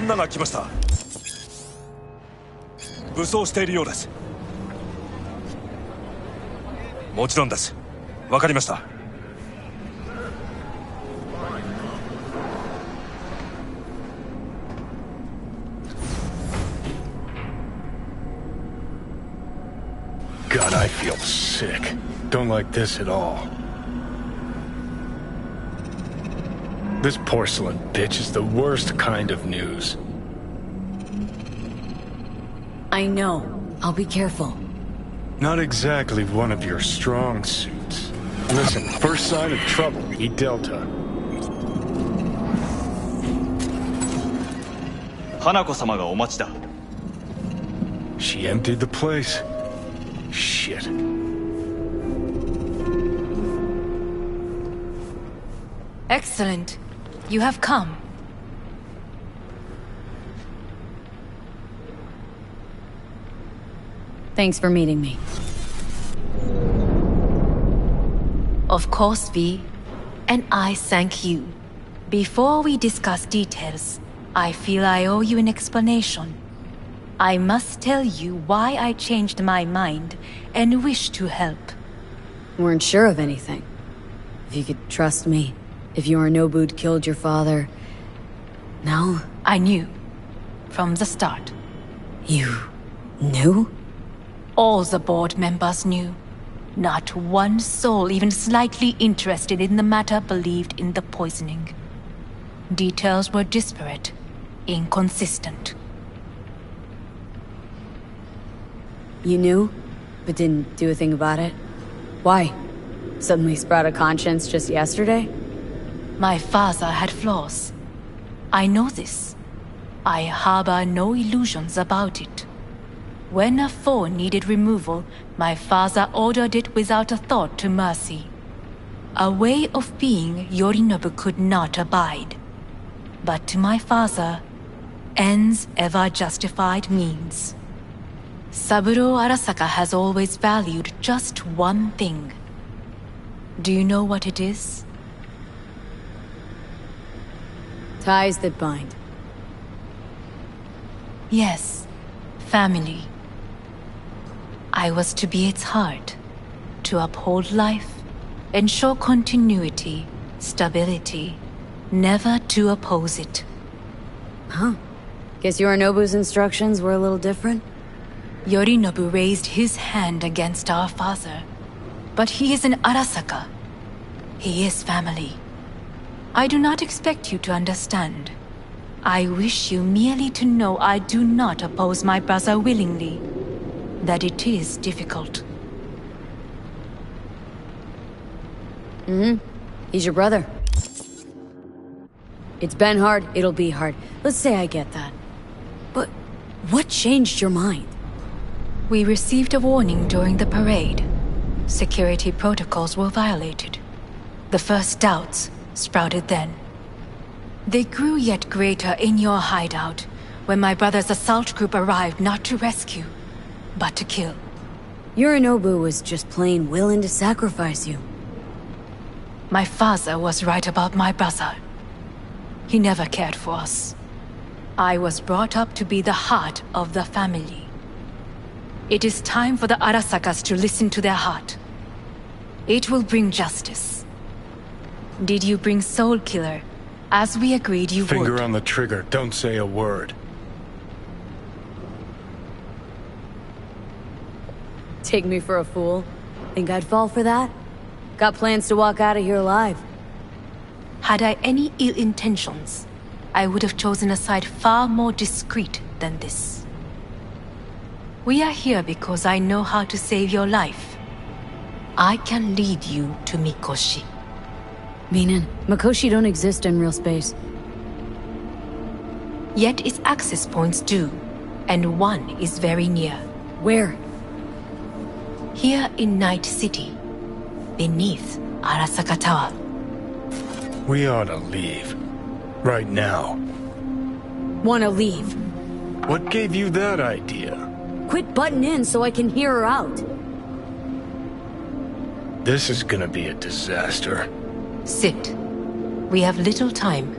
女が来ました。武装しているようです。もちろんです。わかりました。God, I feel sick. Don't like this at all. This porcelain bitch is the worst kind of news. I know. I'll be careful. Not exactly one of your strong suits. Listen, first sign of trouble, eat Delta. Hanako-sama ga omachi da. She emptied the place. Shit. Excellent. You have come. Thanks for meeting me. Of course, V. And I thank you. Before we discuss details, I feel I owe you an explanation. I must tell you why I changed my mind and wish to help. Weren't sure of anything. If you could trust me, if Yorinobu'd killed your father... No? I knew. From the start. You... knew? All the board members knew. Not one soul even slightly interested in the matter believed in the poisoning. Details were disparate, inconsistent. You knew, but didn't do a thing about it? Why? Suddenly sprout a conscience just yesterday? My father had flaws. I know this. I harbor no illusions about it. When a foe needed removal, my father ordered it without a thought to mercy. A way of being Yorinobu could not abide. But to my father, ends ever justified means. Saburo Arasaka has always valued just one thing. Do you know what it is? Ties that bind. Yes, family. I was to be its heart, to uphold life, ensure continuity, stability, never to oppose it. Huh. Guess Yorinobu's instructions were a little different? Yorinobu raised his hand against our father. But he is an Arasaka. He is family. I do not expect you to understand. I wish you merely to know I do not oppose my brother willingly. That it is difficult. He's your brother. It's been hard, it'll be hard. Let's say I get that. But what changed your mind? We received a warning during the parade. Security protocols were violated. The first doubts sprouted then. They grew yet greater in your hideout, when my brother's assault group arrived not to rescue, but to kill. Yorinobu was just plain willing to sacrifice you. My father was right about my brother. He never cared for us. I was brought up to be the heart of the family. It is time for the Arasakas to listen to their heart. It will bring justice. Did you bring Soul Killer, as we agreed you would? Finger on the trigger, don't say a word. Take me for a fool? Think I'd fall for that? Got plans to walk out of here alive. Had I any ill intentions, I would have chosen a side far more discreet than this. We are here because I know how to save your life. I can lead you to Mikoshi. Meaning, Mikoshi don't exist in real space. Yet its access points do, and one is very near. Where? Here in Night City, beneath Arasaka Tower. We ought to leave. Right now. Wanna leave? What gave you that idea? Quit butting in so I can hear her out. This is gonna be a disaster. Sit. We have little time.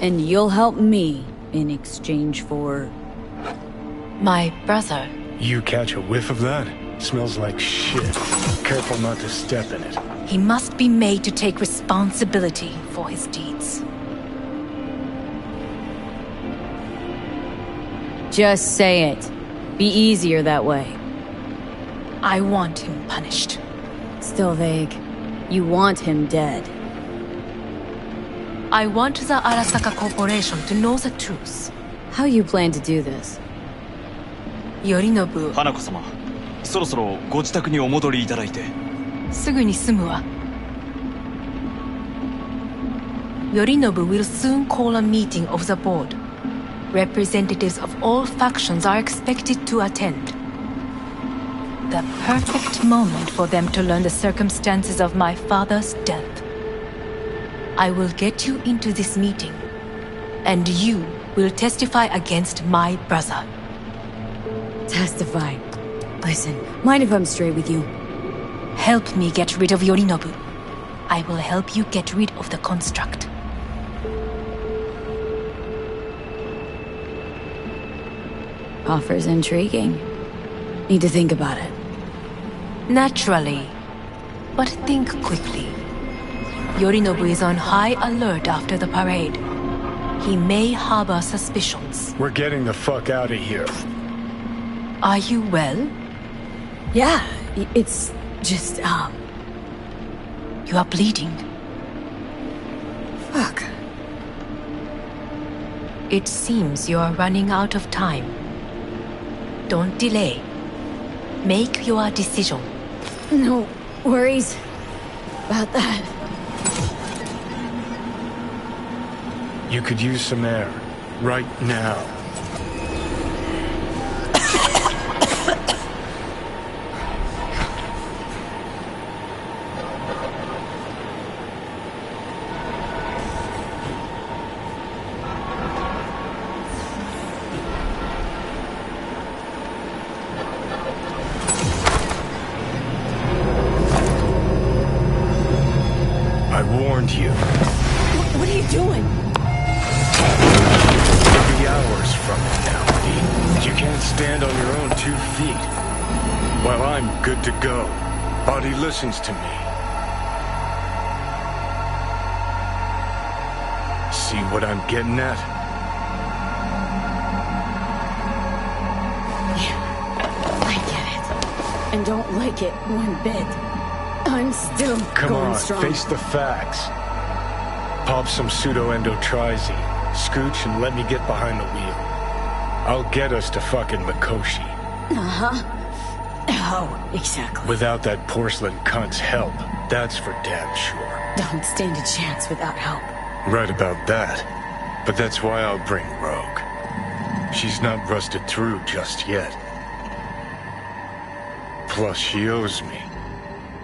And you'll help me in exchange for... My brother. You catch a whiff of that? Smells like shit. Careful not to step in it. He must be made to take responsibility for his deeds. Just say it. Be easier that way. I want him punished. Still vague. You want him dead. I want the Arisaka Corporation to know the truth. How you plan to do this? Yorinobu, 花子様、そろそろご自宅にお戻りいただいて。すぐに済むわ。Yorinobu will soon call a meeting of the board. Representatives of all factions are expected to attend. The perfect moment for them to learn the circumstances of my father's death. I will get you into this meeting, and you will testify against my brother. Testify. Listen, mind if I'm straight with you? Help me get rid of Yorinobu. I will help you get rid of the construct. Offer's intriguing. Need to think about it. Naturally. But think quickly. Yorinobu is on high alert after the parade. He may harbor suspicions. We're getting the fuck out of here. Are you well? Yeah, it's just, You are bleeding. Fuck. It seems you are running out of time. Don't delay. Make your decision. No worries about that. You could use some air. Right now. I warned you. What are you doing? It'll be hours from now, Pete. You can't stand on your own 2 feet. Well, I'm good to go. Body listens to me. See what I'm getting at? Yeah, I get it. And don't like it one bit. I'm still Come going on, strong. face the facts. Pop some pseudo-endotrizine, scooch, and let me get behind the wheel. I'll get us to fucking Mikoshi. Oh, exactly. Without that porcelain cunt's help, that's for damn sure. Don't stand a chance without help. Right about that. But that's why I'll bring Rogue. She's not rusted through just yet. Plus, she owes me.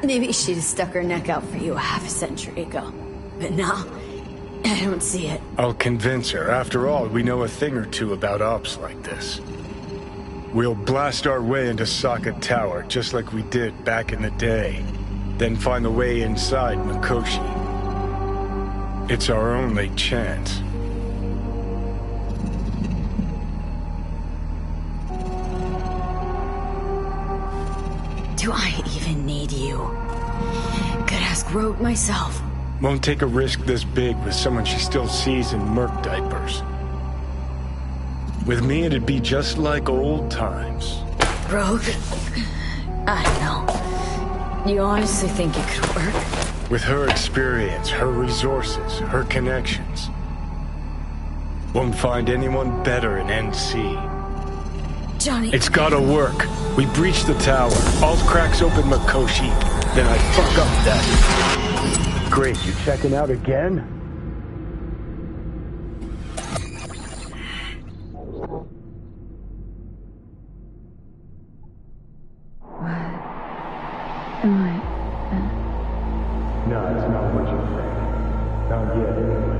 Maybe she'd have stuck her neck out for you a half a century ago. But now, I don't see it. I'll convince her. After all, we know a thing or two about ops like this. We'll blast our way into Saka Tower, just like we did back in the day. Then find the way inside Mikoshi. It's our only chance. Do I even need you? Could ask Rogue myself. Won't take a risk this big with someone she still sees in merc diapers. With me, it'd be just like old times. Rogue? I don't know. You honestly think it could work? With her experience, her resources, her connections. Won't find anyone better in NC. Johnny... It's gotta work. We breach the tower. Alt cracks open Mikoshi. Then I fuck up that. Great, you checking out again? No, it's not what you think. Not yet, anyway.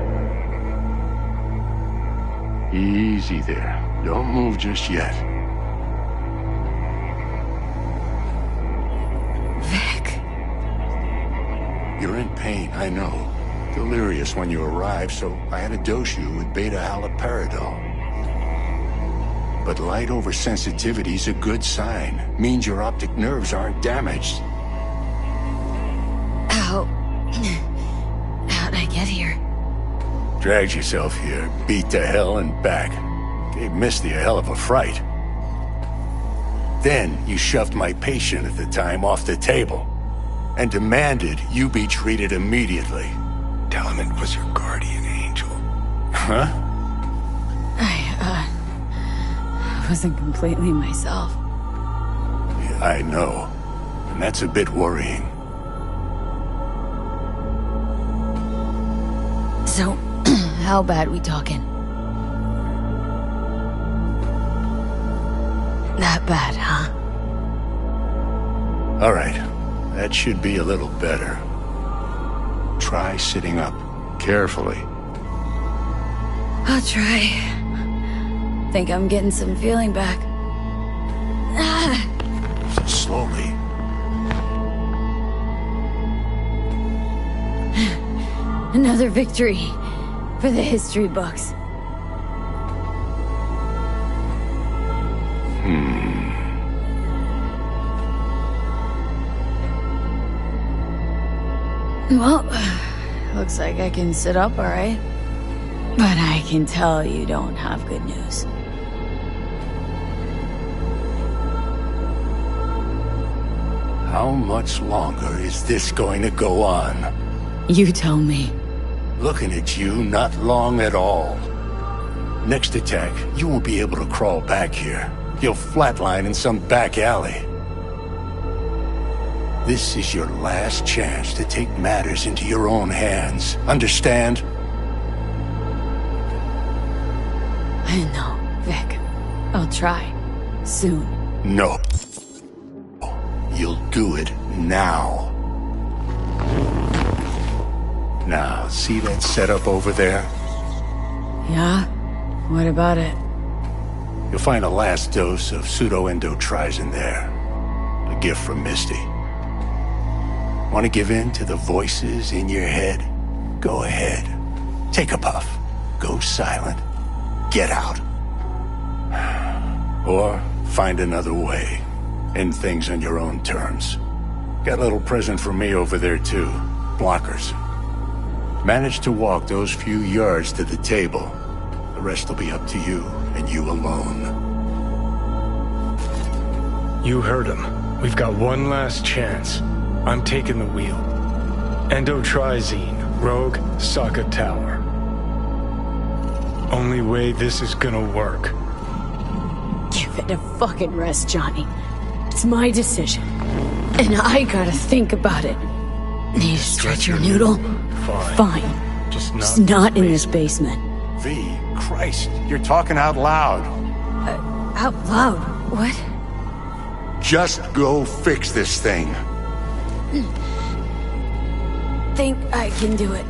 Easy there. Don't move just yet. Vic. You're in pain, I know. delirious when you arrived, so I had to dose you with beta-haloperidol. But light oversensitivity's a good sign. Means your optic nerves aren't damaged. How... How'd I get here? Dragged yourself here, beat to hell and back. Gave Misty a hell of a fright. Then you shoved my patient at the time off the table and demanded you be treated immediately. Tell him it was your guardian angel. Huh? I wasn't completely myself. Yeah, I know. And that's a bit worrying. So, how bad we talking? That bad, huh? All right. That should be a little better. Try sitting up. Carefully. I'll try. Think I'm getting some feeling back. Slowly. Another victory for the history books. Well, looks like I can sit up all right. But I can tell you don't have good news. How much longer is this going to go on? You tell me. Looking at you, not long at all. Next attack, you won't be able to crawl back here. You'll flatline in some back alley. This is your last chance to take matters into your own hands. Understand? I know, Vic. I'll try. Soon. No. You'll do it now. Now, see that setup over there? Yeah? What about it? You'll find a last dose of pseudo-endotrizin there. A gift from Misty. Want to give in to the voices in your head? Go ahead. Take a puff. Go silent. Get out. Or find another way. End things on your own terms. Got a little present for me over there too. Blockers. Manage to walk those few yards to the table. The rest will be up to you, and you alone. You heard him. We've got one last chance. I'm taking the wheel. Endotrizine, Rogue, Saka Tower. Only way this is gonna work. Give it a fucking rest, Johnny. It's my decision. And I gotta think about it. Need to stretch your noodle? Fine. Just not in this basement. V, Christ, you're talking out loud. Out loud? What? Just go fix this thing. Think I can do it.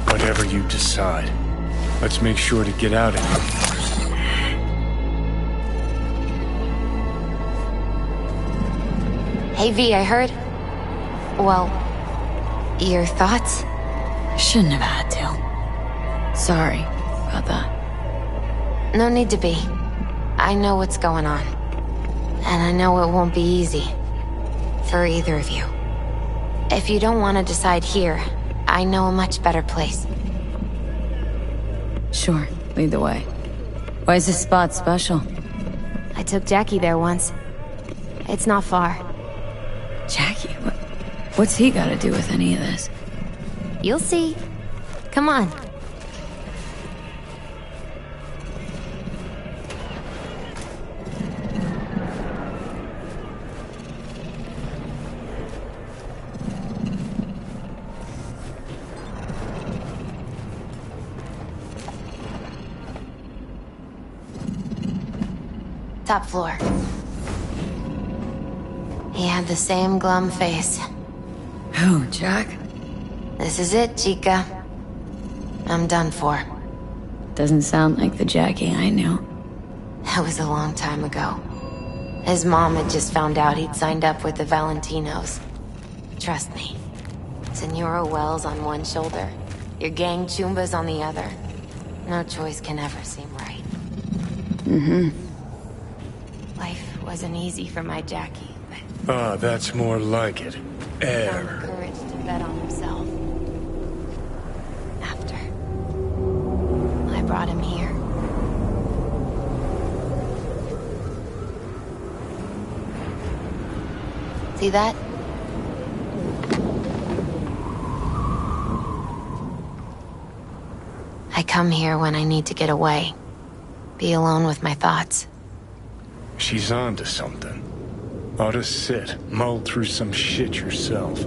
Whatever you decide. Let's make sure to get out of here first. Hey V, I heard... Well, your thoughts? Shouldn't have had to. Sorry about that. No need to be. I know what's going on. And I know it won't be easy. For either of you. If you don't want to decide here, I know a much better place. Sure, lead the way. Why is this spot special? I took Jackie there once. It's not far. Jackie? What's he got to do with any of this? You'll see. Come on. Top floor. He had the same glum face. Who, Jack? This is it, Chica. I'm done for. Doesn't sound like the Jackie I knew. That was a long time ago. His mom had just found out he'd signed up with the Valentinos. Trust me. Senora Wells on one shoulder, your gang Chumbas on the other. No choice can ever seem right. Life wasn't easy for my Jackie, but Ah, that's more like it. found Air. the courage to bet on himself. After I brought him here. See that? I come here when I need to get away. Be alone with my thoughts. She's on to something. Ought to sit, mull through some shit yourself.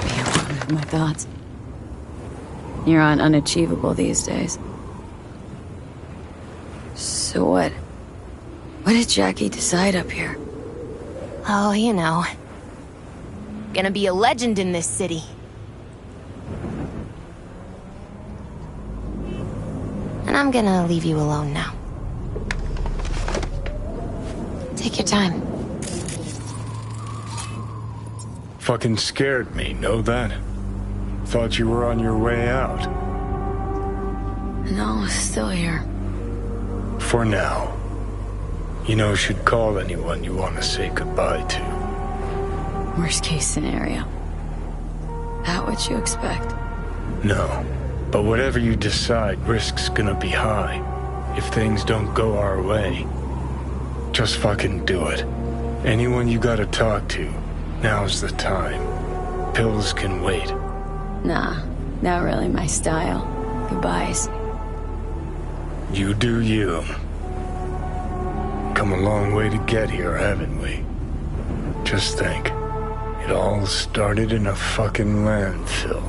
Be alone with my thoughts. You're on unachievable these days. So what? What did Jackie decide up here? Oh, you know. Gonna be a legend in this city. And I'm gonna leave you alone now. Take your time. Fucking scared me, know that? Thought you were on your way out. No, still here. For now. You know, should call anyone you want to say goodbye to. Worst case scenario. That what you expect? No. But whatever you decide, risk's gonna be high. If things don't go our way. Just fucking do it. Anyone you gotta talk to, now's the time. Pills can wait. Nah, not really my style. Goodbyes. You do you. Come a long way to get here, haven't we? Just think. It all started in a fucking landfill.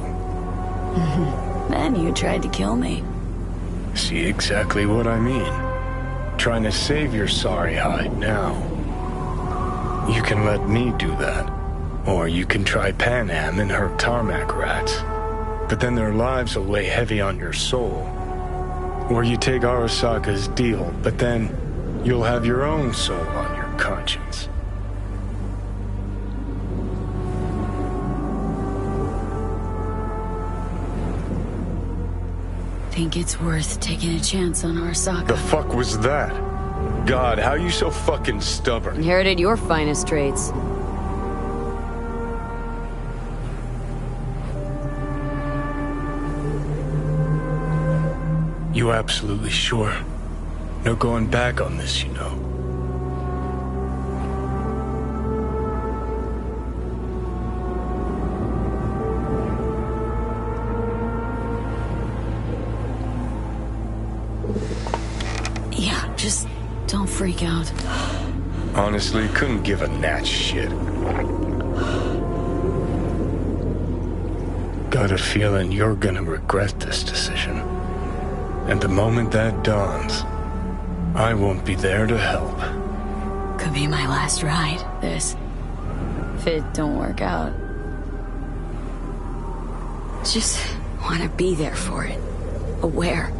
Then you tried to kill me. See exactly what I mean. Trying to save your sorry hide now. You can let me do that. Or you can try Pan Am and her tarmac rats. But then their lives will weigh heavy on your soul. Or you take Arisaka's deal, but then you'll have your own soul on your conscience. Think it's worth taking a chance on Arisaka. The fuck was that? God, how you so fucking stubborn? Inherited your finest traits. You absolutely sure? No going back on this, you know. Yeah, just don't freak out. Honestly, couldn't give a gnat's shit. Got a feeling you're gonna regret this decision. And the moment that dawns, I won't be there to help. Could be my last ride, this. If it don't work out. Just want to be there for it. Aware.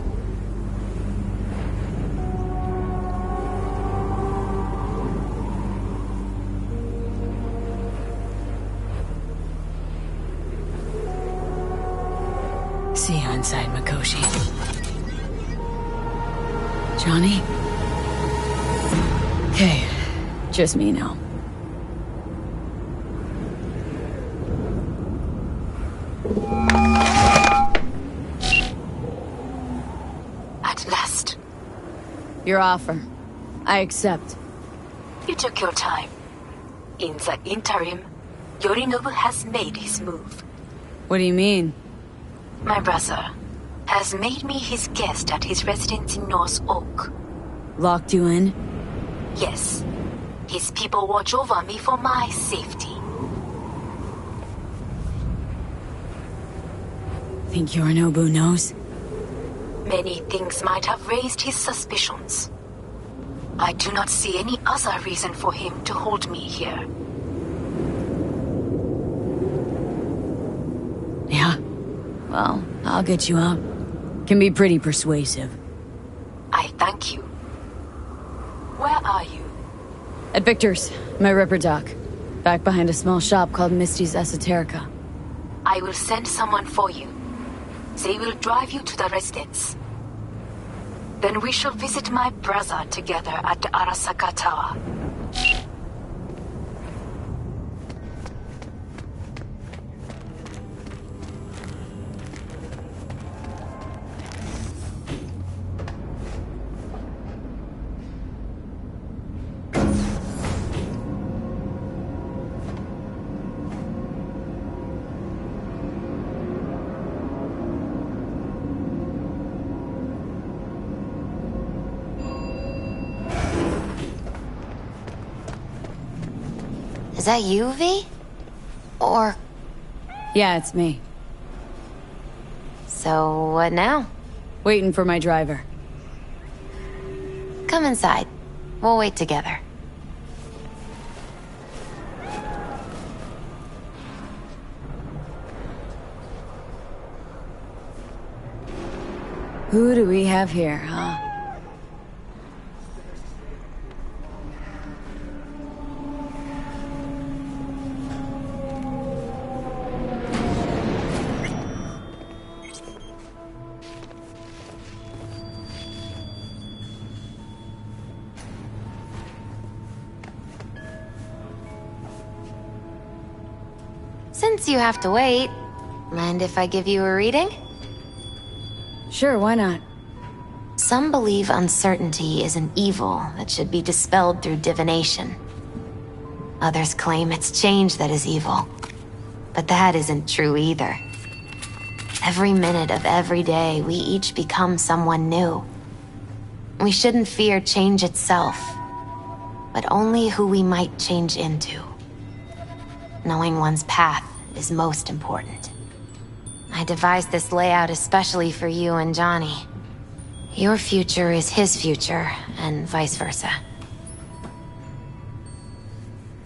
See you inside, Mikoshi. Johnny? Okay, just me now. At last. Your offer. I accept. You took your time. In the interim, Yorinobu has made his move. What do you mean? My brother has made me his guest at his residence in North Oak. Locked you in? Yes. His people watch over me for my safety. Think Yorinobu knows? Many things might have raised his suspicions. I do not see any other reason for him to hold me here. Yeah. Well, I'll get you out. Can be pretty persuasive. I thank you. Where are you? At Victor's, my ripper dock. Back behind a small shop called Misty's Esoterica. I will send someone for you. They will drive you to the residence. Then we shall visit my brother together at the Arisaka Tower. Is that you, V? Or... Yeah, it's me. So, what now? Waiting for my driver. Come inside. We'll wait together. Who do we have here, huh? Since you have to wait, mind if I give you a reading? Sure, why not? Some believe uncertainty is an evil that should be dispelled through divination. Others claim it's change that is evil. But that isn't true either. Every minute of every day, we each become someone new. We shouldn't fear change itself, but only who we might change into. Knowing one's path is most important. I devised this layout especially for you and Johnny. Your future is his future, and vice versa.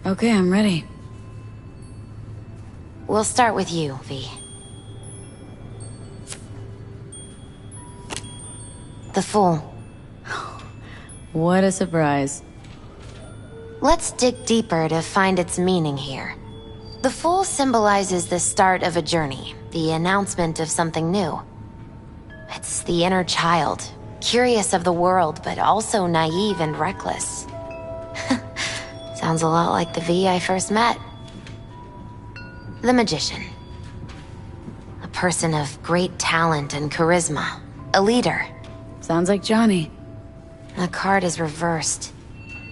Okay, I'm ready. We'll start with you, V. The Fool. What a surprise. Let's dig deeper to find its meaning here. The Fool symbolizes the start of a journey, the announcement of something new. It's the inner child, curious of the world, but also naive and reckless. Sounds a lot like the V I first met. The Magician. A person of great talent and charisma. A leader. Sounds like Johnny. The card is reversed.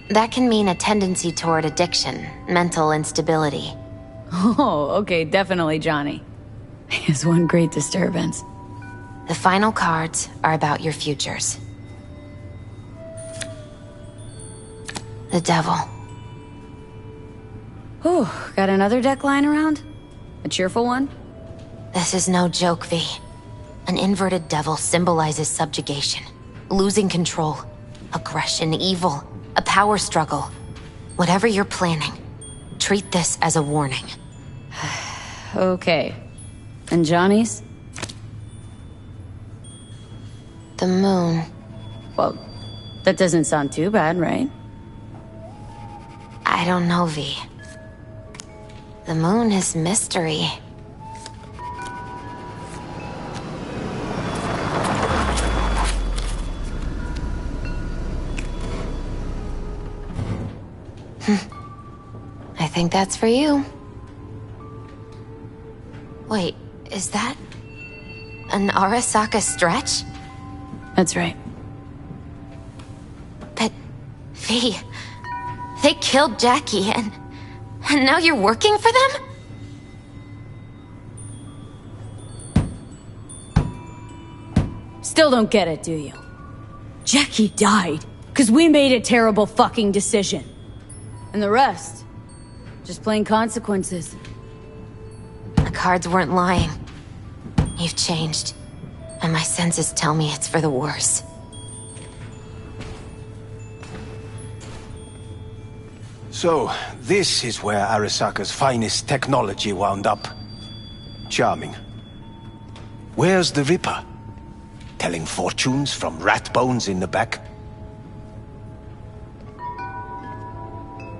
That can mean a tendency toward addiction, mental instability. Oh, okay, definitely Johnny. He is one great disturbance. The final cards are about your futures. The Devil. Whew, got another deck lying around? A cheerful one? This is no joke, V. An inverted devil symbolizes subjugation, losing control, aggression, evil, a power struggle. Whatever you're planning, treat this as a warning. Okay. And Johnny's? The Moon. Well, that doesn't sound too bad, right? I don't know, V. The Moon is mystery. I think that's for you. Wait, is that an Arisaka stretch? That's right. But, V, they killed Jackie and now you're working for them? Still don't get it, do you? Jackie died because we made a terrible fucking decision. And the rest, just plain consequences. The cards weren't lying. You've changed. And my senses tell me it's for the worse. So, this is where Arisaka's finest technology wound up. Charming. Where's the Ripper? Telling fortunes from rat bones in the back?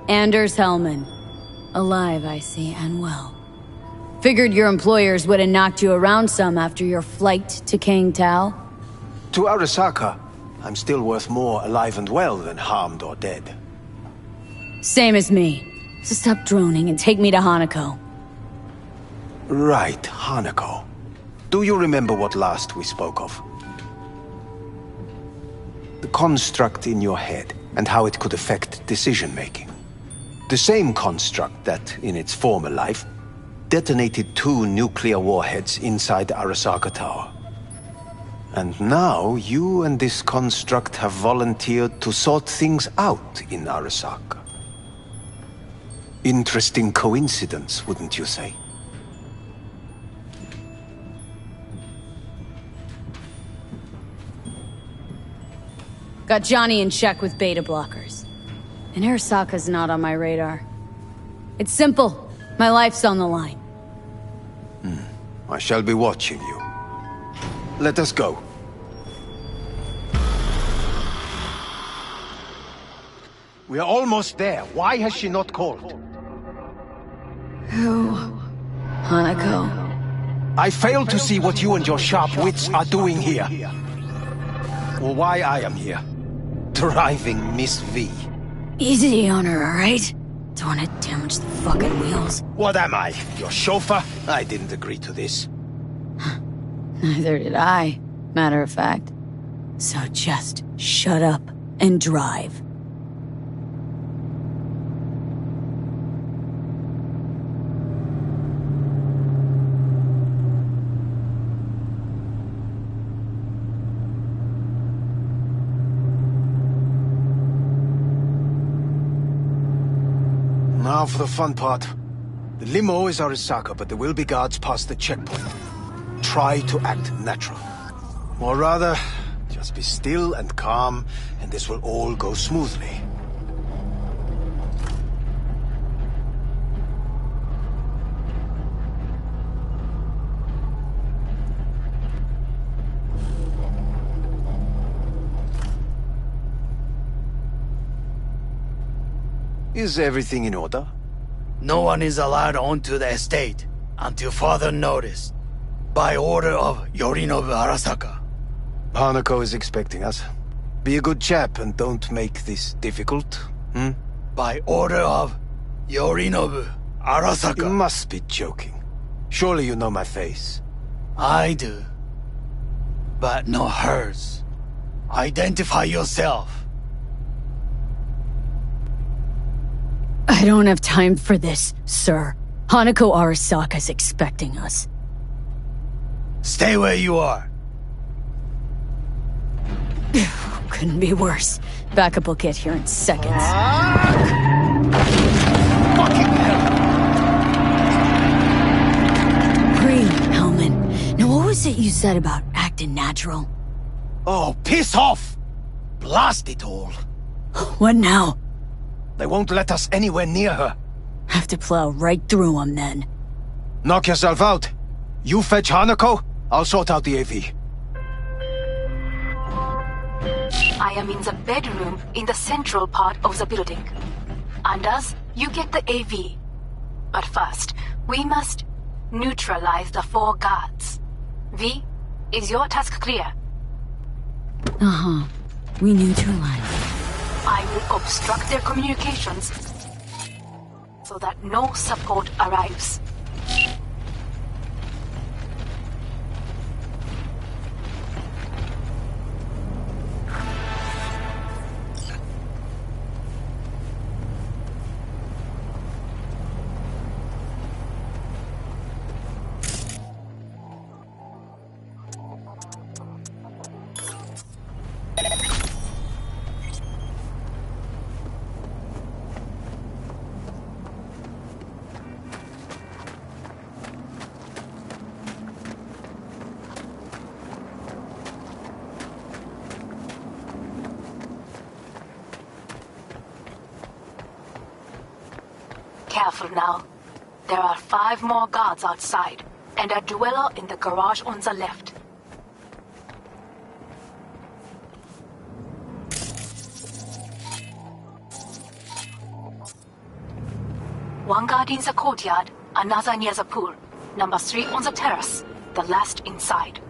Anders Hellman. Alive, I see, and well. Figured your employers would have knocked you around some after your flight to King Tao. To Arisaka, I'm still worth more alive and well than harmed or dead. Same as me. So stop droning and take me to Hanako. Right, Hanako. Do you remember what last we spoke of? The construct in your head, and how it could affect decision-making. The same construct that, in its former life, detonated 2 nuclear warheads inside the Arisaka Tower. And now, you and this construct have volunteered to sort things out in Arisaka. Interesting coincidence, wouldn't you say? Got Johnny in check with beta blockers. And Arisaka's not on my radar. It's simple. My life's on the line. I shall be watching you. Let us go. We are almost there. Why has she not called? Who? Hanako. I fail to see what you and your sharp wits are doing here. Or why I am here. Driving Miss V. Easy on her, alright? Don't want to damage the fucking wheels. What am I? Your chauffeur? I didn't agree to this. Neither did I, matter of fact. So just shut up and drive. Now for the fun part. The limo is Arisaka, but there will be guards past the checkpoint. Try to act natural. Or rather, just be still and calm, and this will all go smoothly. Is everything in order? No one is allowed onto the estate until further notice. By order of Yorinobu Arasaka. Hanako is expecting us. Be a good chap and don't make this difficult, By order of Yorinobu Arasaka. You must be joking. Surely you know my face. I do. But not hers. Identify yourself. I don't have time for this, sir. Hanako Arasaka's expecting us. Stay where you are. Couldn't be worse. Backup will get here in seconds. Fucking hell! Green, Hellman. Now what was it you said about acting natural? Oh, piss off! Blast it all. What now? They won't let us anywhere near her. Have to plow right through them then. Knock yourself out. You fetch Hanako, I'll sort out the AV. I am in the bedroom in the central part of the building. Anders, you get the AV. But first, we must neutralize the 4 guards. V, is your task clear? Uh-huh. We neutralize. I will obstruct their communications so that no support arrives. Careful now. There are 5 more guards outside, and a dweller in the garage on the left. One guard in the courtyard, another near the pool. Number 3 on the terrace, the last inside.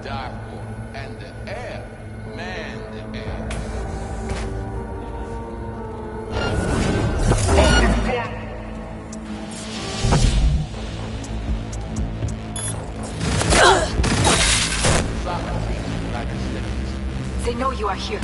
die for. And the air, man, the air. They know you are here.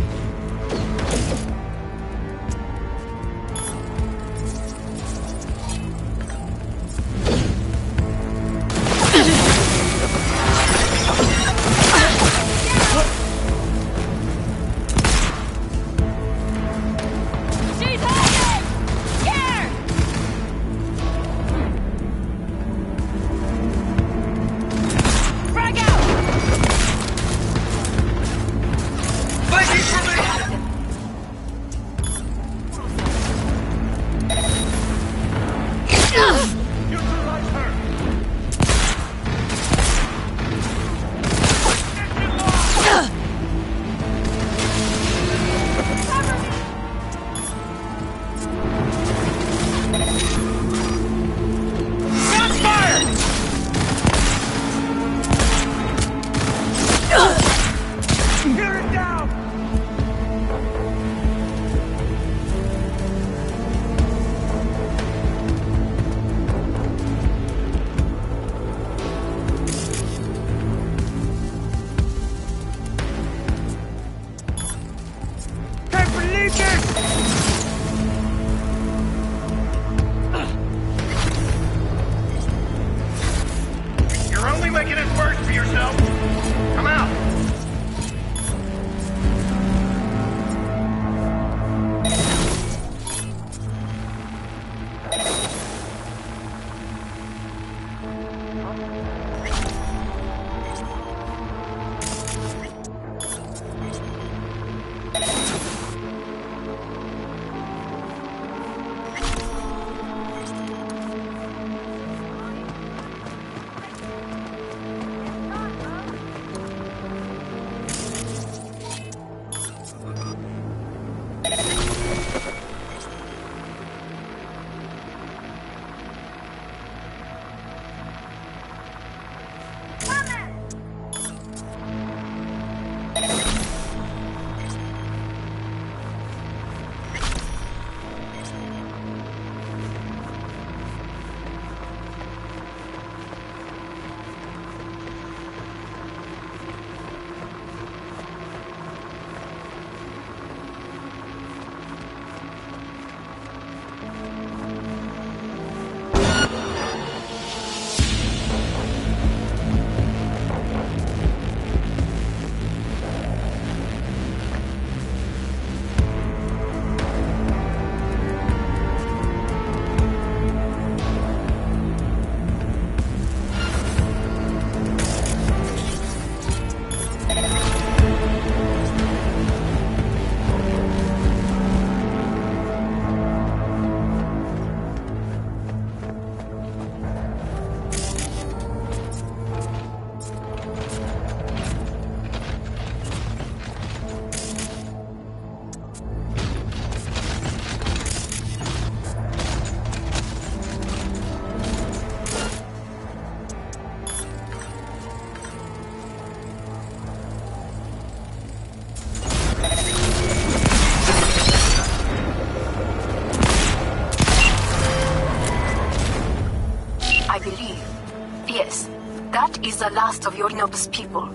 That is the last of Yorinobu's people.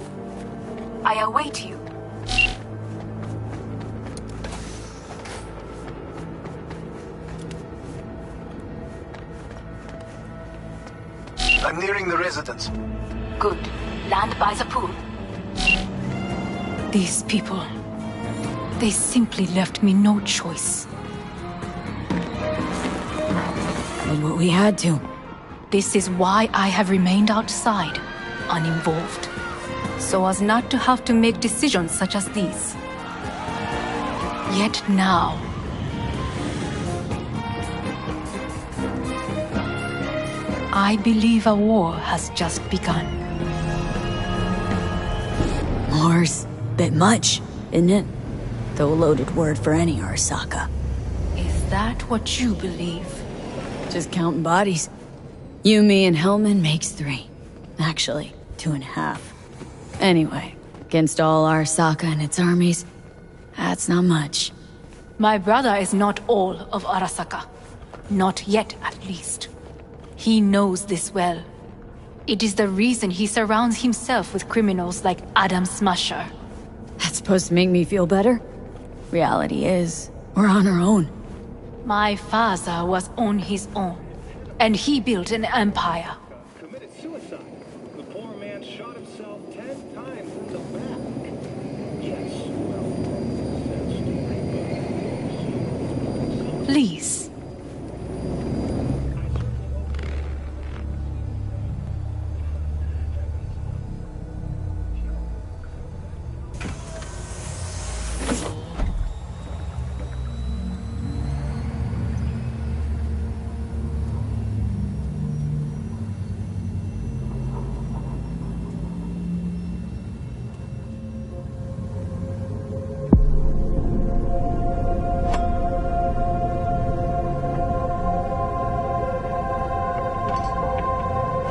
I await you. I'm nearing the residence. Good. Land by the pool. These people... they simply left me no choice. Did what we had to. This is why I have remained outside, uninvolved. So as not to have to make decisions such as these. Yet now... I believe a war has just begun. War's a bit much, isn't it? Though a loaded word for any Arisaka. Is that what you believe? Just counting bodies. You, me, and Hellman makes 3. Actually, 2.5. Anyway, against all Arisaka and its armies, that's not much. My brother is not all of Arasaka. Not yet, at least. He knows this well. It is the reason he surrounds himself with criminals like Adam Smasher. That's supposed to make me feel better? Reality is, we're on our own. My father was on his own, and he built an empire. Committed suicide. The poor man shot himself 10 times in the back. Yes, well, Please.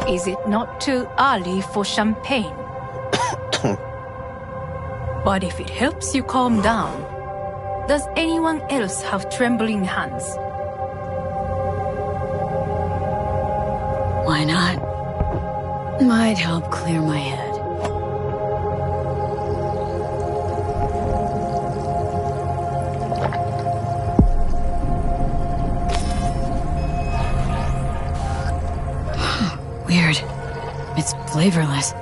Is it not too early for champagne? But if it helps you calm down, does anyone else have trembling hands? Why not? Might help clear my head. Weird. It's flavorless.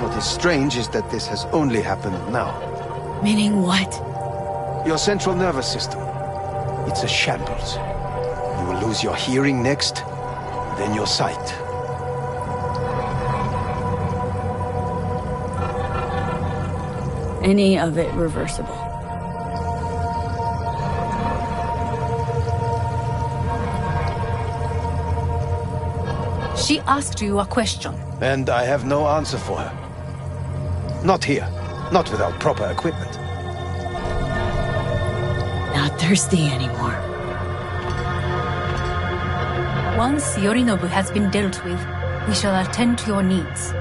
What is strange is that this has only happened now. Meaning what? Your central nervous system. It's a shambles. You will lose your hearing next, then your sight. Any of it reversible? She asked you a question. And I have no answer for her. Not here. Not without proper equipment. Not thirsty anymore. Once Yorinobu has been dealt with, we shall attend to your needs.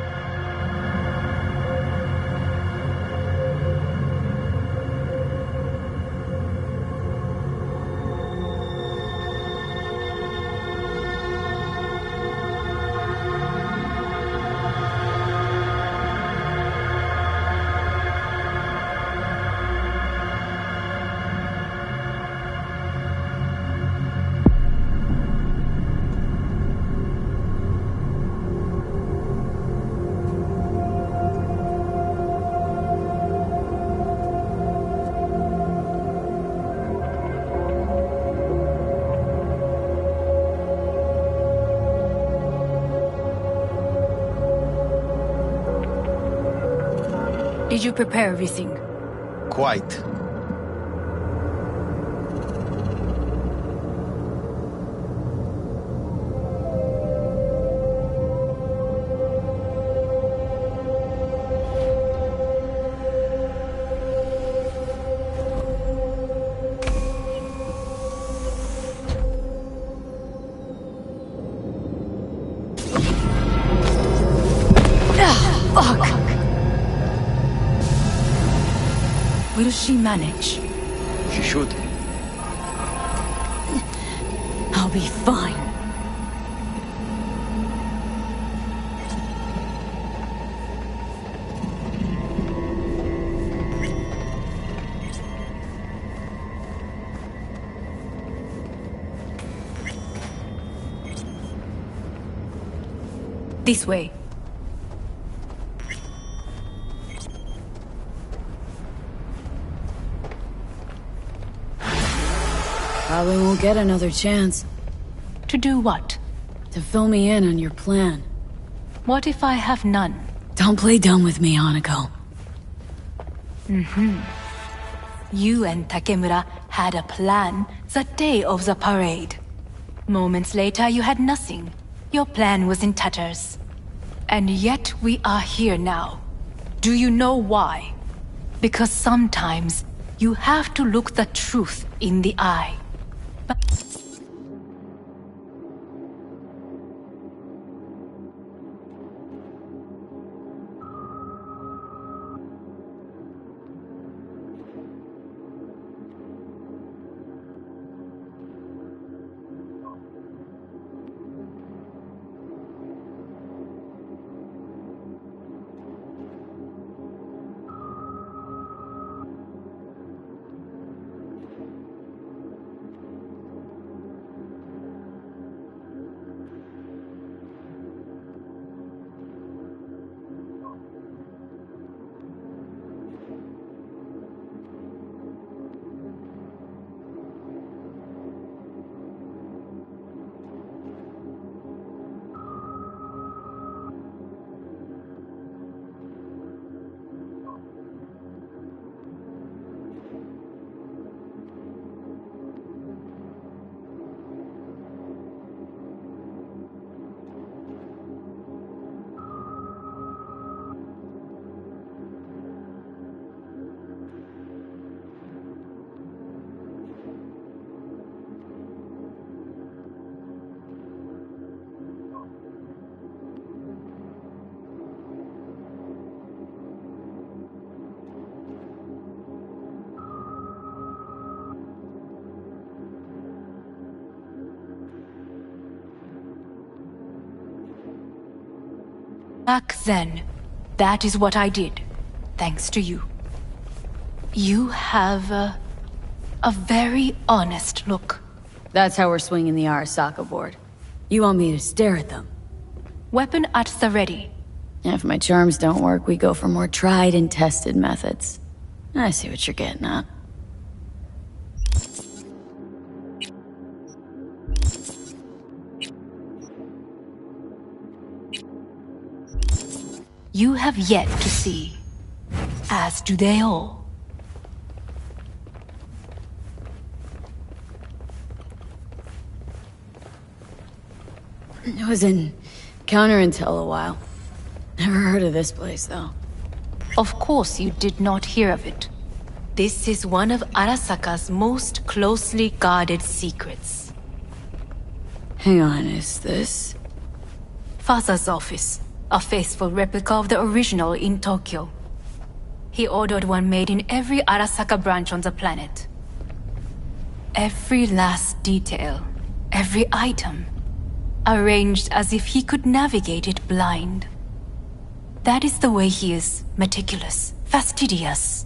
Did you prepare everything? Quite. Fuck! Will she manage? She should. I'll be fine. This way. Probably won't get another chance. To do what? To fill me in on your plan. What if I have none? Don't play dumb with me, Hanako. You and Takemura had a plan the day of the parade. Moments later, you had nothing. Your plan was in tatters. And yet we are here now. Do you know why? Because sometimes you have to look the truth in the eye. But Back then, that is what I did, thanks to you. You have a very honest look. That's how we're swinging the Arisaka board. You want me to stare at them? Weapon at the ready. If my charms don't work, we go for more tried and tested methods. I see what you're getting at. You have yet to see, as do they all. I was in counterintel a while. Never heard of this place, though. Of course you did not hear of it. This is one of Arasaka's most closely guarded secrets. Hang on, is this? Father's office. A faithful replica of the original in Tokyo. He ordered one made in every Arasaka branch on the planet. Every last detail, every item, arranged as if he could navigate it blind. That is the way he is, meticulous, fastidious.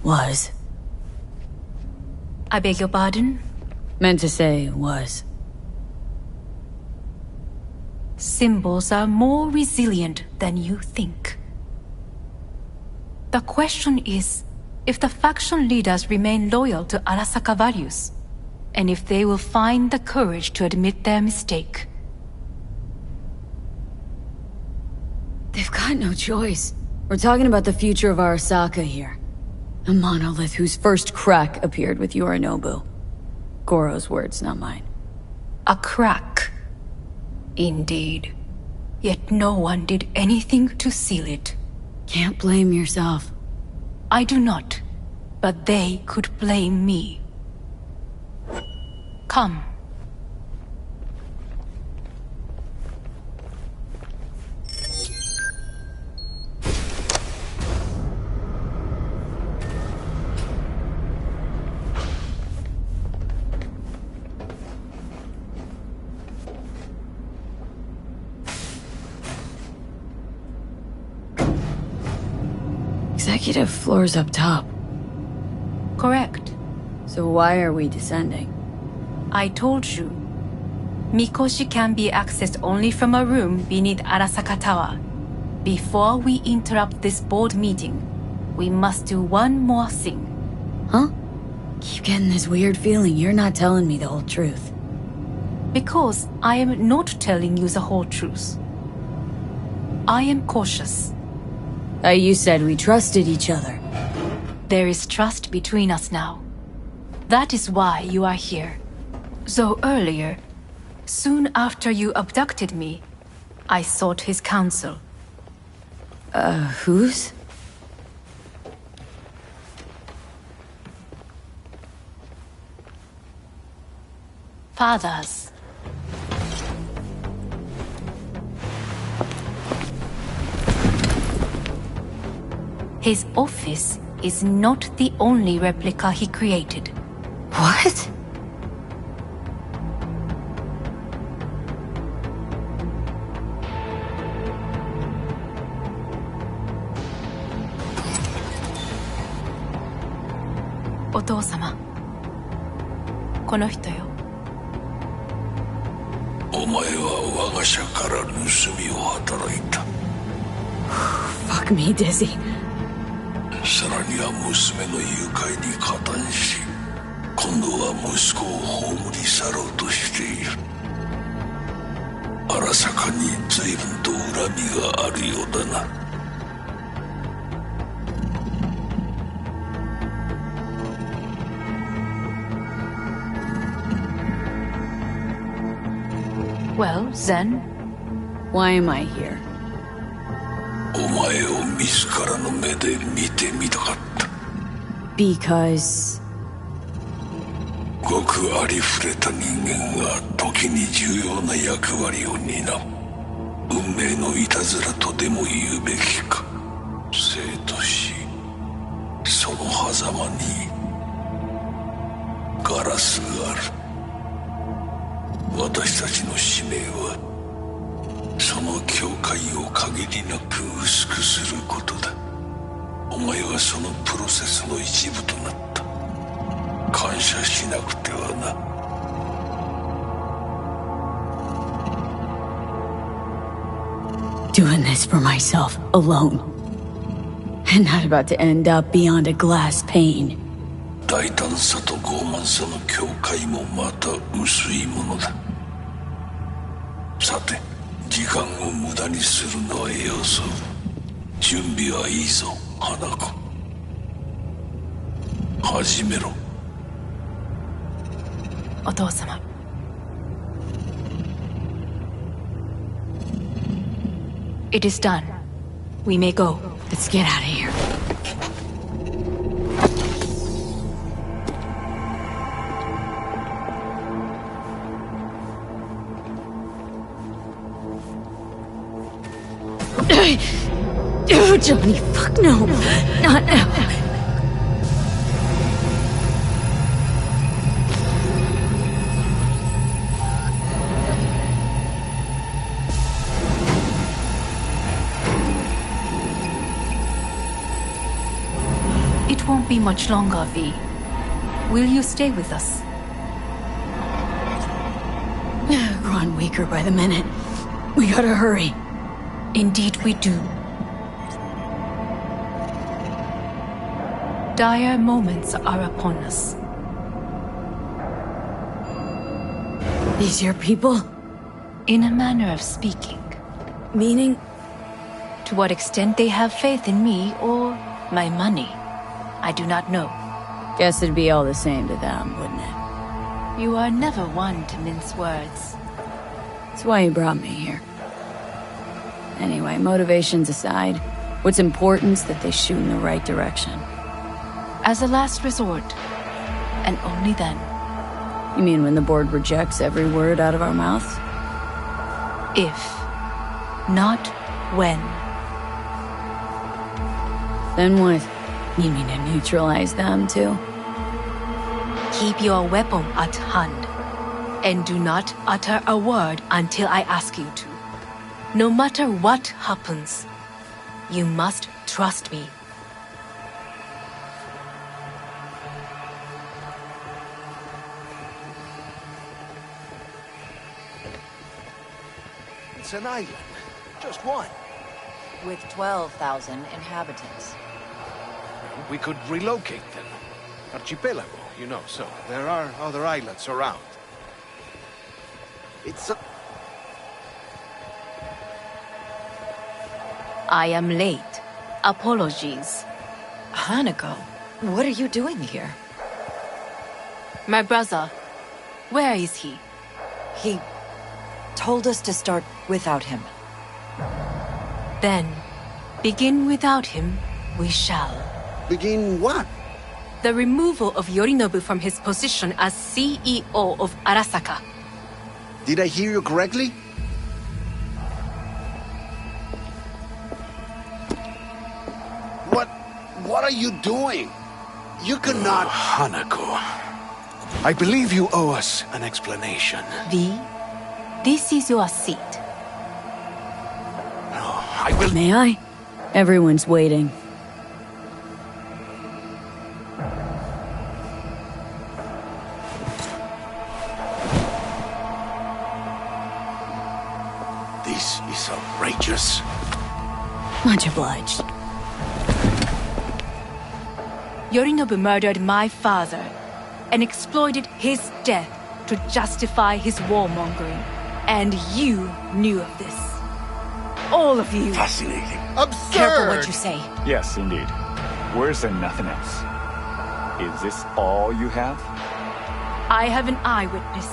Was. I beg your pardon? Meant to say was. Symbols are more resilient than you think. The question is, if the faction leaders remain loyal to Arasaka values, and if they will find the courage to admit their mistake. They've got no choice. We're talking about the future of Arisaka here. A monolith whose first crack appeared with Yorinobu. Goro's words, not mine. A crack. Indeed. Yet no one did anything to seal it. Can't blame yourself. I do not. But they could blame me. Come. Executive floor's up top. Correct. So why are we descending? I told you. Mikoshi can be accessed only from a room beneath Arasaka Tower. Before we interrupt this board meeting, we must do one more thing. Huh? Keep getting this weird feeling you're not telling me the whole truth. Because I am not telling you the whole truth. I am cautious. You said we trusted each other. There is trust between us now. That is why you are here. So earlier, soon after you abducted me, I sought his counsel. Whose? Father's. His office is not the only replica he created. What? Otou-sama. この人よ。お前は我が社から盗みを働いた。Fuck me, Dizzy. さらには娘の誘拐に加担し、今度は息子を葬り去ろうとしている。荒坂に随分と恨みがあるようだな。Well, then? Why am I here? お前を自らの目で見てみたかった。Because... ごくありふれた人間が時に重要な役割を担う。運命のいたずらとでも言うべきか。生と死、その狭間にガラスがある。私たちの使命はその境界を限りなく薄くすることだ。お前はそのプロセスの一部となった。感謝しなくてはな。Doing this for myself, alone. And not about to end up beyond a glass pane. 大胆さと傲慢さの境界もまた薄いものだ。さて、時間を無駄にするのはよそう。準備はいいぞ、花子。始めろ。お父様。It is done. We may go. Let's get out of here. Oh, Johnny, fuck no. Not now. It won't be much longer, V. Will you stay with us? Growing weaker by the minute. We gotta hurry. Indeed we do. Dire moments are upon us. These your people? In a manner of speaking. Meaning? To what extent they have faith in me or my money, I do not know. Guess it'd be all the same to them, wouldn't it? You are never one to mince words. That's why you brought me here. Anyway, motivations aside, what's important is that they shoot in the right direction. As a last resort, and only then. You mean when the board rejects every word out of our mouths? If, not when. Then what? You mean to neutralize them, too? Keep your weapon at hand, and do not utter a word until I ask you to. No matter what happens, you must trust me. It's an island. Just one. With 12,000 inhabitants. We could relocate them. Archipelago, you know, so there are other islands around. It's a... I am late. Apologies. Hanako, what are you doing here? My brother, where is he? He told us to start without him. Then, begin without him, we shall. Begin what? The removal of Yorinobu from his position as CEO of Arisaka. Did I hear you correctly? What are you doing? You cannot... Hanako. I believe you owe us an explanation. V, this is your seat. No, I will... May I? Everyone's waiting. This is outrageous. Much obliged. Yorinobu murdered my father and exploited his death to justify his warmongering. And you knew of this. All of you. Fascinating. Absurd! Careful what you say. Yes, indeed. Worse than nothing else. Is this all you have? I have an eyewitness.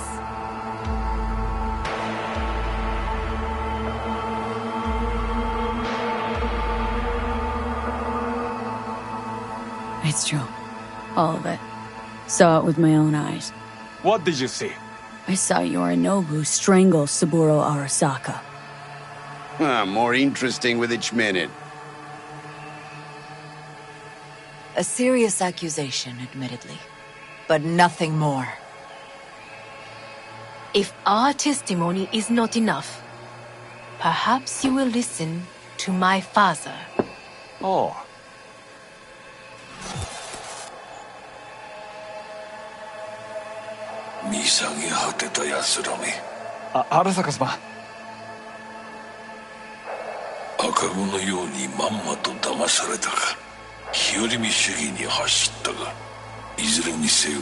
It's true. All of it. Saw it with my own eyes. What did you see? I saw Yorinobu strangle Saburo Arisaka. More interesting with each minute. A serious accusation, admittedly. But nothing more. If our testimony is not enough, Perhaps you will listen to my father. Oh. 見下げ果てた奴らめ。荒坂様。赤子のようにまんまと騙されたか。日和見主義に走ったが、いずれにせよ、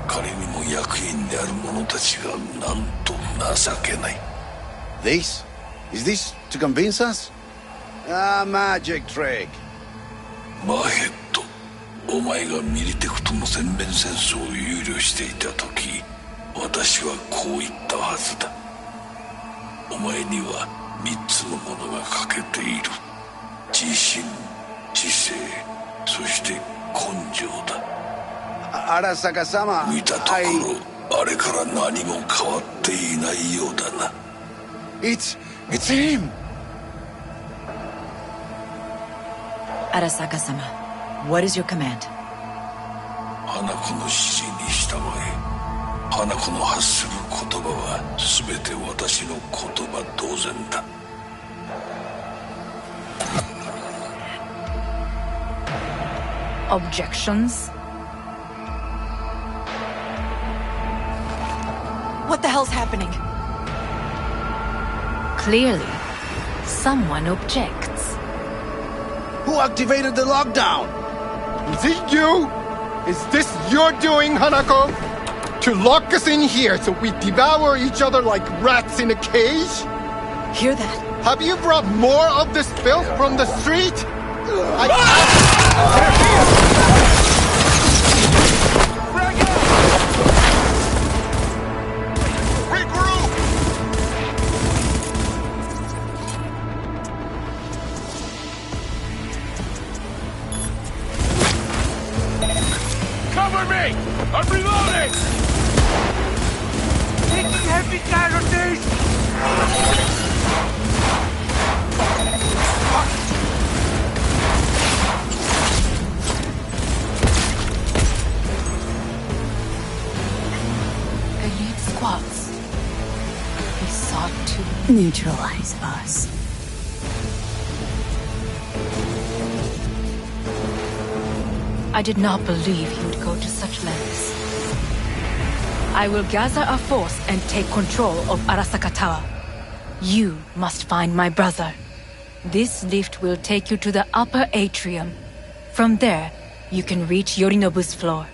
彼にも役員である者たちがなんと情けない。This? Is this to convince us? Ah, magic trick. マヘッド、お前がミリテクとの全面戦争を憂慮していた時、私はこう言ったはずだ。お前には3つのものが欠けている。自信、知性、そして根性だ。Arasaka様、見たところ、あれから何も変わっていないようだな。It's him! Arasaka-sama, what is your command? 花子の指示に従え。花子の発する言葉は全て私の言葉同然だ。Objections? What the hell's happening? Clearly, someone objects. Who activated the lockdown? Is it you? Is this your doing, Hanako? To lock us in here so we devour each other like rats in a cage? Hear that? Have you brought more of this filth from the street? Cover me! I'm reloading! Taking heavy casualties! Elite squads. He sought to neutralize us. I did not believe he would go to such lengths. I will gather a force and take control of Arisaka Tower. You must find my brother. This lift will take you to the upper atrium. From there, you can reach Yorinobu's floor.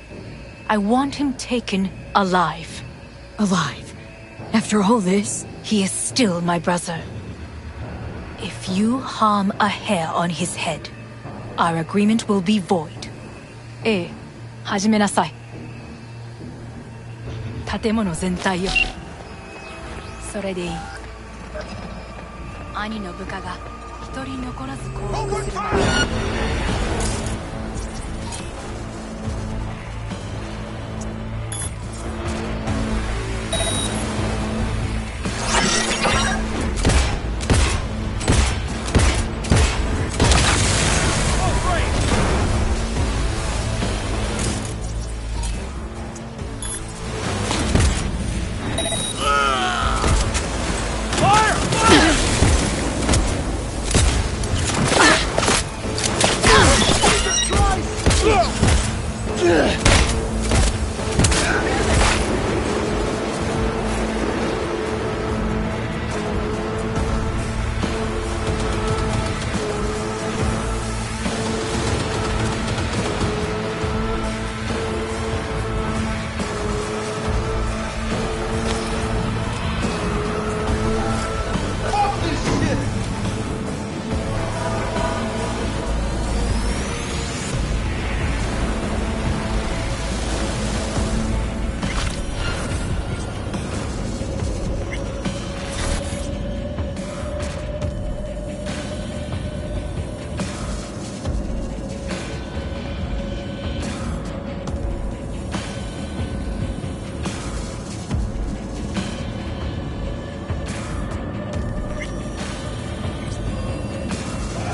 I want him taken alive. Alive? After all this? He is still my brother. If you harm a hair on his head, our agreement will be void. ええ、始めなさい。建物全体よ。それでいい。兄の部下が一人残らず降伏するまで。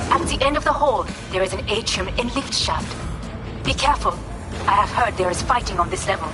At the end of the hall, there is an atrium and lift shaft. Be careful. I have heard there is fighting on this level.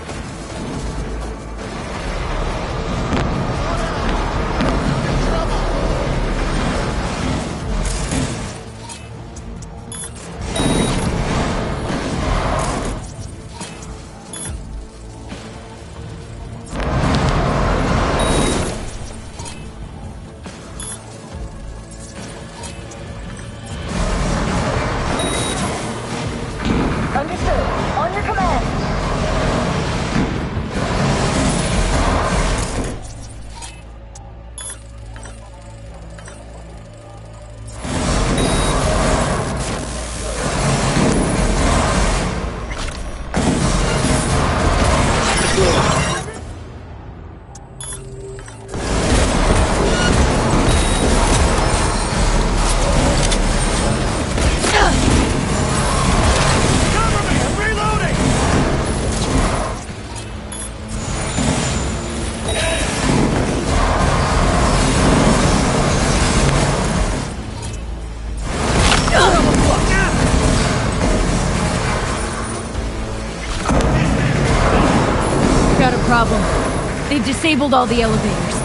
disabled all the elevators.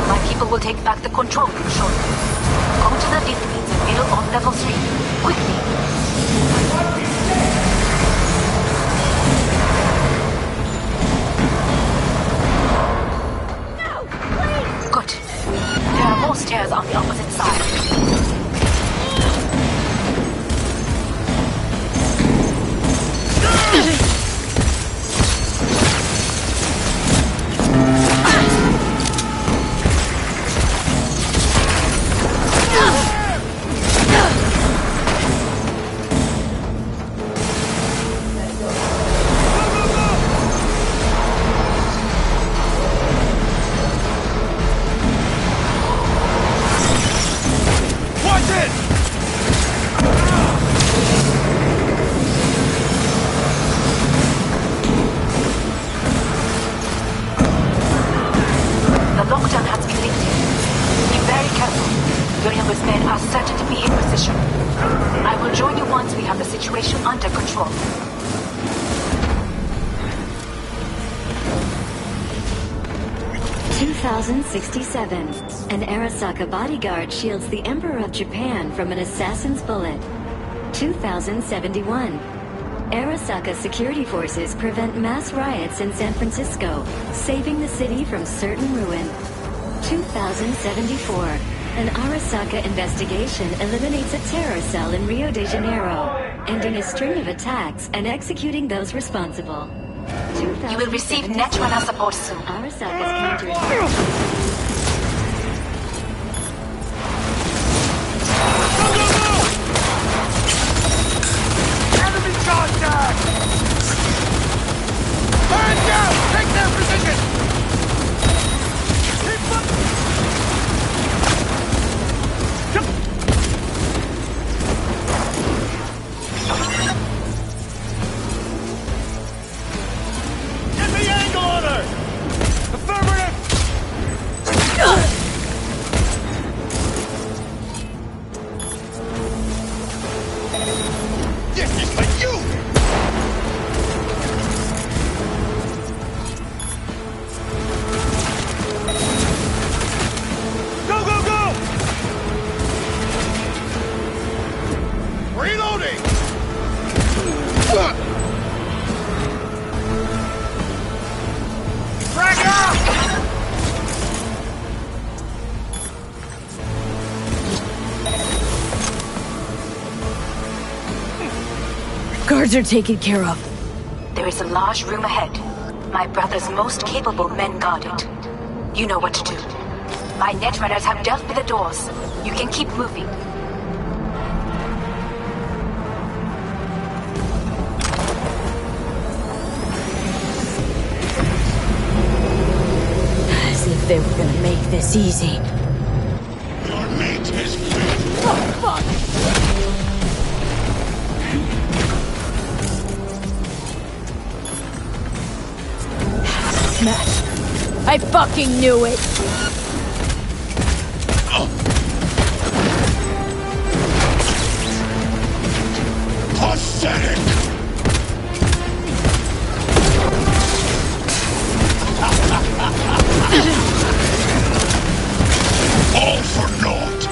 My people will take back the control room shortly. Go to the lift means in middle on level 3. Quickly. Good. There are more stairs on the opposite side. Under control. 2067. An Arisaka bodyguard shields the Emperor of Japan from an assassin's bullet. 2071. Arisaka security forces prevent mass riots in San Francisco, saving the city from certain ruin. 2074. An Arisaka investigation eliminates a terror cell in Rio de Janeiro, ending a string of attacks and executing those responsible. You will receive Netrunner support soon. Arisaka's counterattack. Enemy contact! Burn down! Take their position! Keep up! Get the angle on her! Affirmative! This is for you! Go, go, go! Reloading! Frag out! Guards are taken care of. There is a large room ahead. My brother's most capable men guard it. You know what to do. My netrunners have dealt with the doors. You can keep moving. As if they were gonna make this easy. Your mate is Oh, fuck! Smash. I fucking knew it! pathetic. All for naught.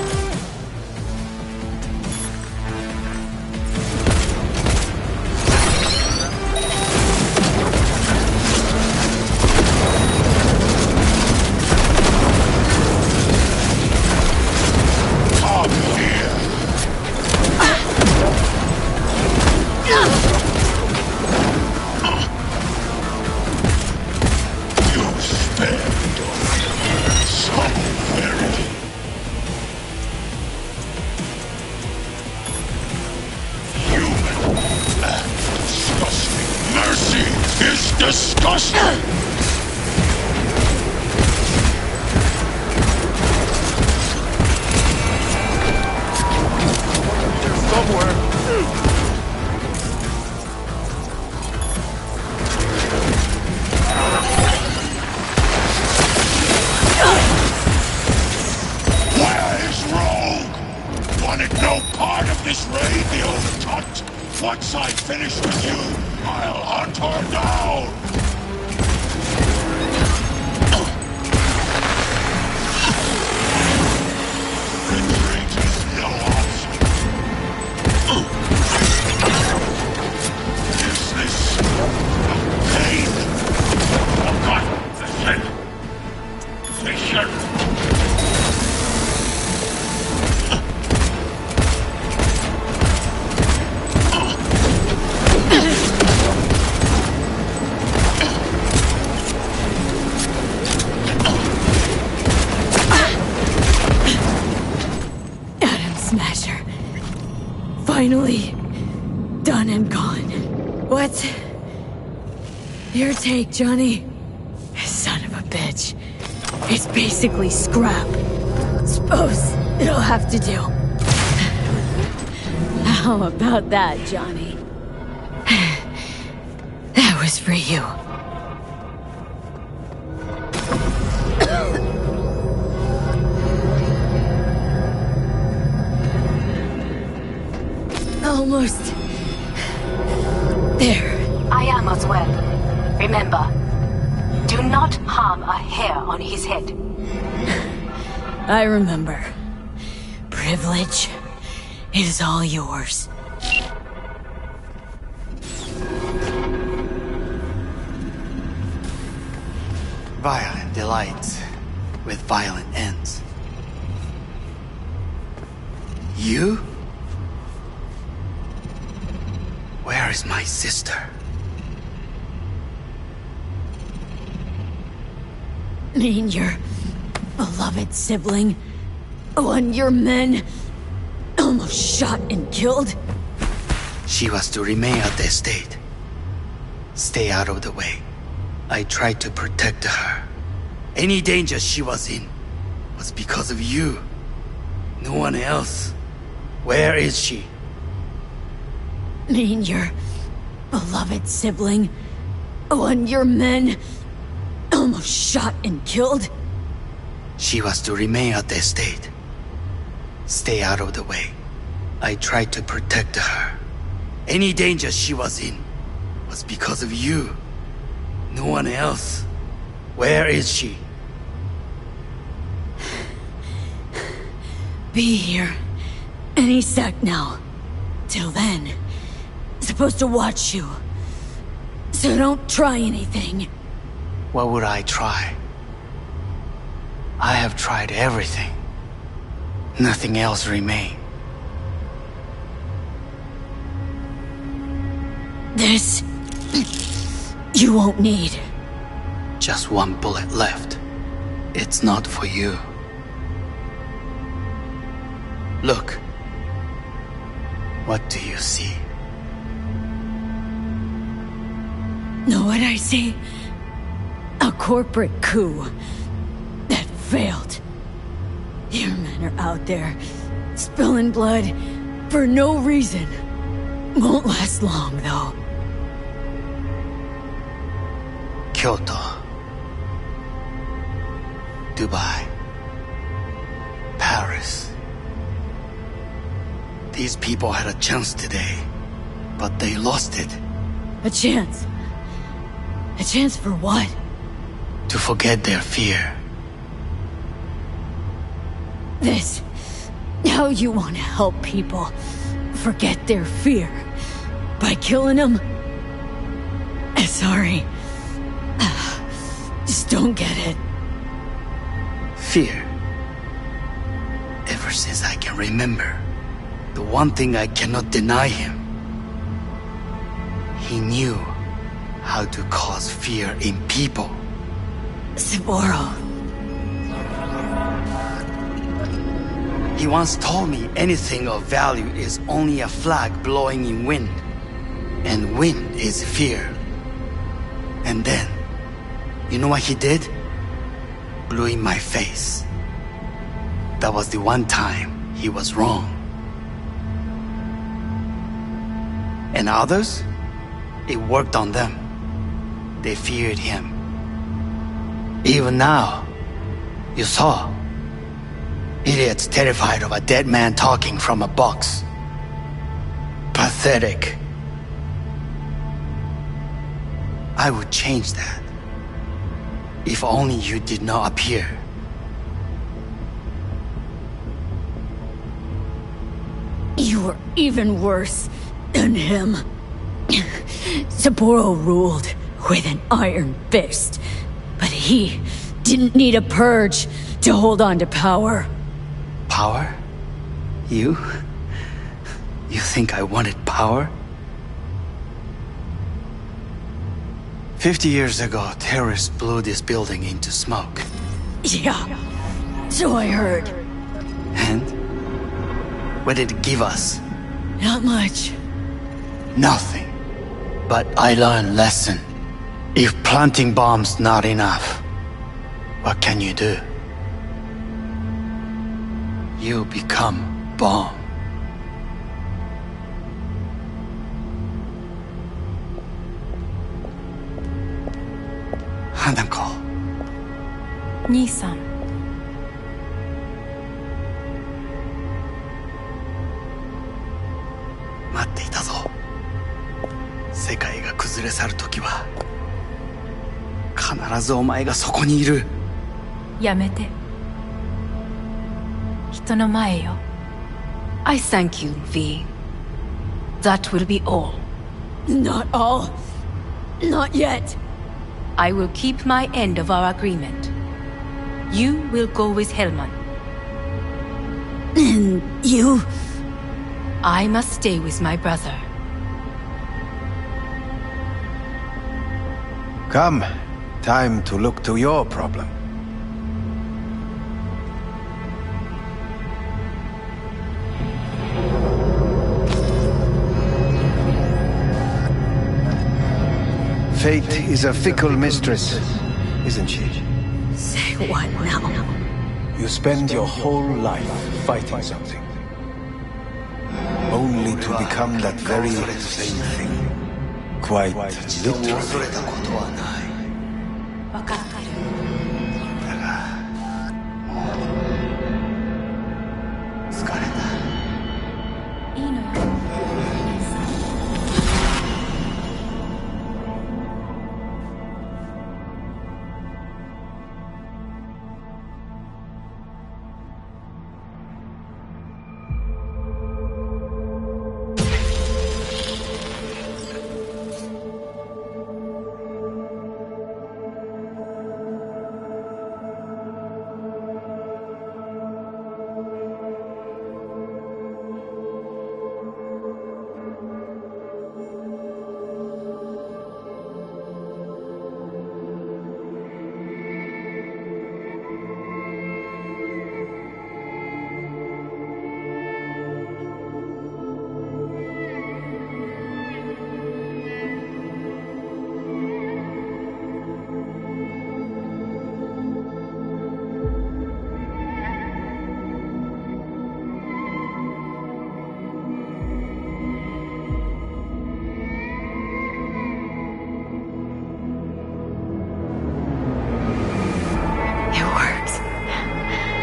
Come here. You spend so very. Human and disgusting. Mercy is disgusting. Somewhere. Where is Rogue? Wanted no part of this raid, the old cunt. Once I finish with you, I'll hunt her down. Smasher. Finally done and gone. What's your take, Johnny? Son of a bitch. It's basically scrap. Suppose it'll have to do. How about that, Johnny? That was for you. Almost there. I am as well. Remember, do not harm a hair on his head. I remember. Privilege is all yours. Violent delights with violent ends. You? Where is my sister? Mean your beloved sibling? One your men almost shot and killed? She was to remain at the estate. Stay out of the way. I tried to protect her. Any danger she was in was because of you. No one else. Where is she? Mean your beloved sibling? One your men almost shot and killed? She was to remain at the estate. Stay out of the way. I tried to protect her. Any danger she was in was because of you. No one else. Where is she? Be here any sec now. Till then, supposed to watch you. So don't try anything. What would I try? I have tried everything. Nothing else remains. This you won't need. Just one bullet left. It's not for you. Look. What do you see? Know what I see? A corporate coup that failed. Your men are out there, spilling blood for no reason. Won't last long, though. Kyoto. Dubai. Paris. These people had a chance today, but they lost it. A chance? A chance for what? To forget their fear. This... How you want to help people forget their fear? By killing them? Sorry. Just don't get it. Fear. Ever since I can remember, the one thing I cannot deny him. He knew how to cause fear in people. Saburo. He once told me anything of value is only a flag blowing in wind. And wind is fear. And then, you know what he did? Blew in my face. That was the one time he was wrong. And others? It worked on them. They feared him. Even now, you saw. Idiots terrified of a dead man talking from a box. Pathetic. I would change that. If only you did not appear. You were even worse than him. Saburo ruled with an iron fist, but he didn't need a purge to hold on to power. Power? You? You think I wanted power? 50 years ago, terrorists blew this building into smoke. Yeah, so I heard. And? What did it give us? Not much. Nothing. But I learned lesson. If planting bombs not enough, what can you do? You become bomb. Hanako. 兄さん。待っていたぞ。世界が崩れ去る時は必ずお前がそこにいる。やめて。人の前よ。I thank you, V. That will be all. Not all. Not yet. I will keep my end of our agreement. You will go with Hellman. And you? I must stay with my brother. Come. Time to look to your problem. Fate is a fickle mistress, isn't she? Say what now? You spend your whole life fighting something, only to become that very same thing. Quite literally. 分かってる。疲れた。いいのよ。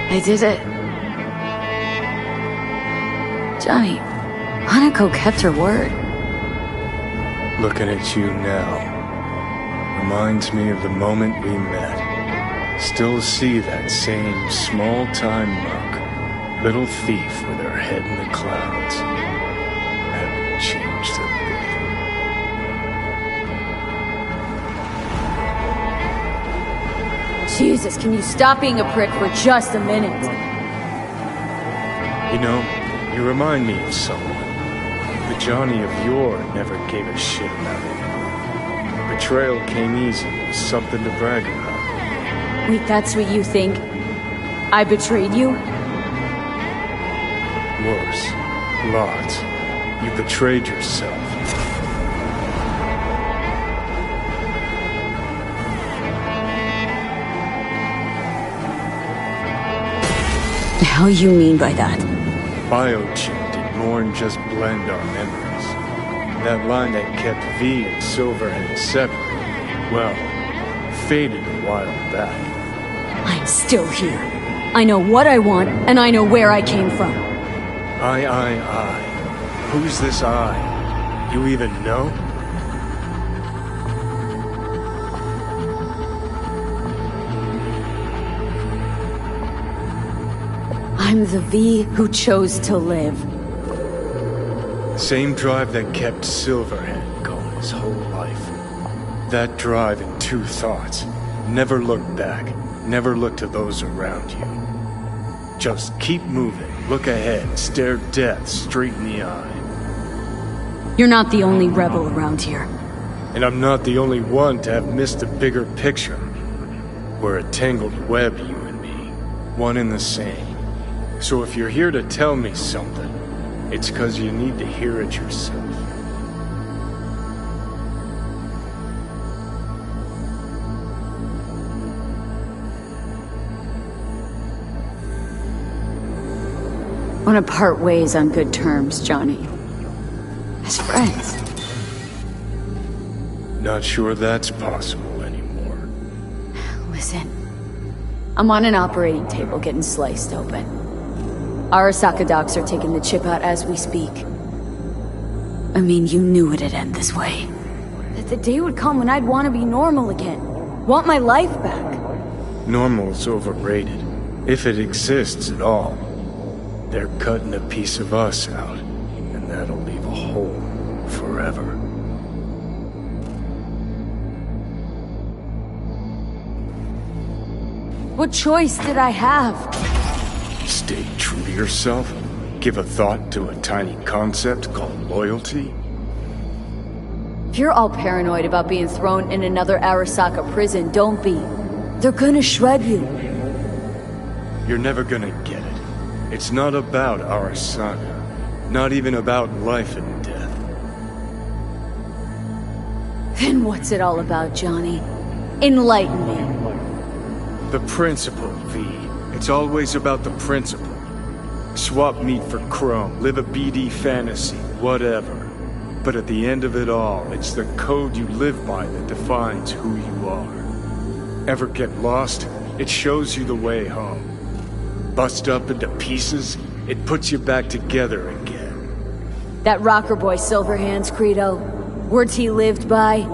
I did it. Johnny, Hanako kept her word. Looking at you now reminds me of the moment we met. Still see that same small-time monk, little thief with her head in the clouds. Haven't changed a bit. Jesus, can you stop being a prick for just a minute? You know, you remind me of someone. The Johnny of yore never gave a shit about it. Betrayal came easy, it was something to brag about. Wait, that's what you think? I betrayed you? Worse. Lots. You betrayed yourself. The hell you mean by that? Biochip did more than just blend our memories. That line that kept V and Silverhead separate, well, faded a while back. I'm still here. I know what I want, and I know where I came from. I. Who's this I? You even know? I'm the V who chose to live. Same drive that kept Silverhead going his whole life. That drive in two thoughts. Never looked back. Never look to those around you. Just keep moving, look ahead, stare death straight in the eye. You're not the only rebel around here. And I'm not the only one to have missed the bigger picture. We're a tangled web, you and me. One and the same. So if you're here to tell me something, it's 'cause you need to hear it yourself. Want to part ways on good terms, Johnny. As friends. Not sure that's possible anymore. Listen. I'm on an operating table getting sliced open. Arisaka docs are taking the chip out as we speak. I mean, you knew it'd end this way. That the day would come when I'd want to be normal again. Want my life back. Normal's overrated. If it exists at all. They're cutting a piece of us out, and that'll leave a hole forever. What choice did I have? Stay true to yourself? Give a thought to a tiny concept called loyalty? If you're all paranoid about being thrown in another Arisaka prison, don't be. They're gonna shred you. You're never gonna get it. It's not about Arisaka. Not even about life and death. Then what's it all about, Johnny? Enlighten me. The principle, V. It's always about the principle. Swap meat for chrome, live a BD fantasy, whatever. But at the end of it all, it's the code you live by that defines who you are. Ever get lost? It shows you the way home. Bust up into pieces, it puts you back together again. That rocker boy Silverhand's credo. Words he lived by.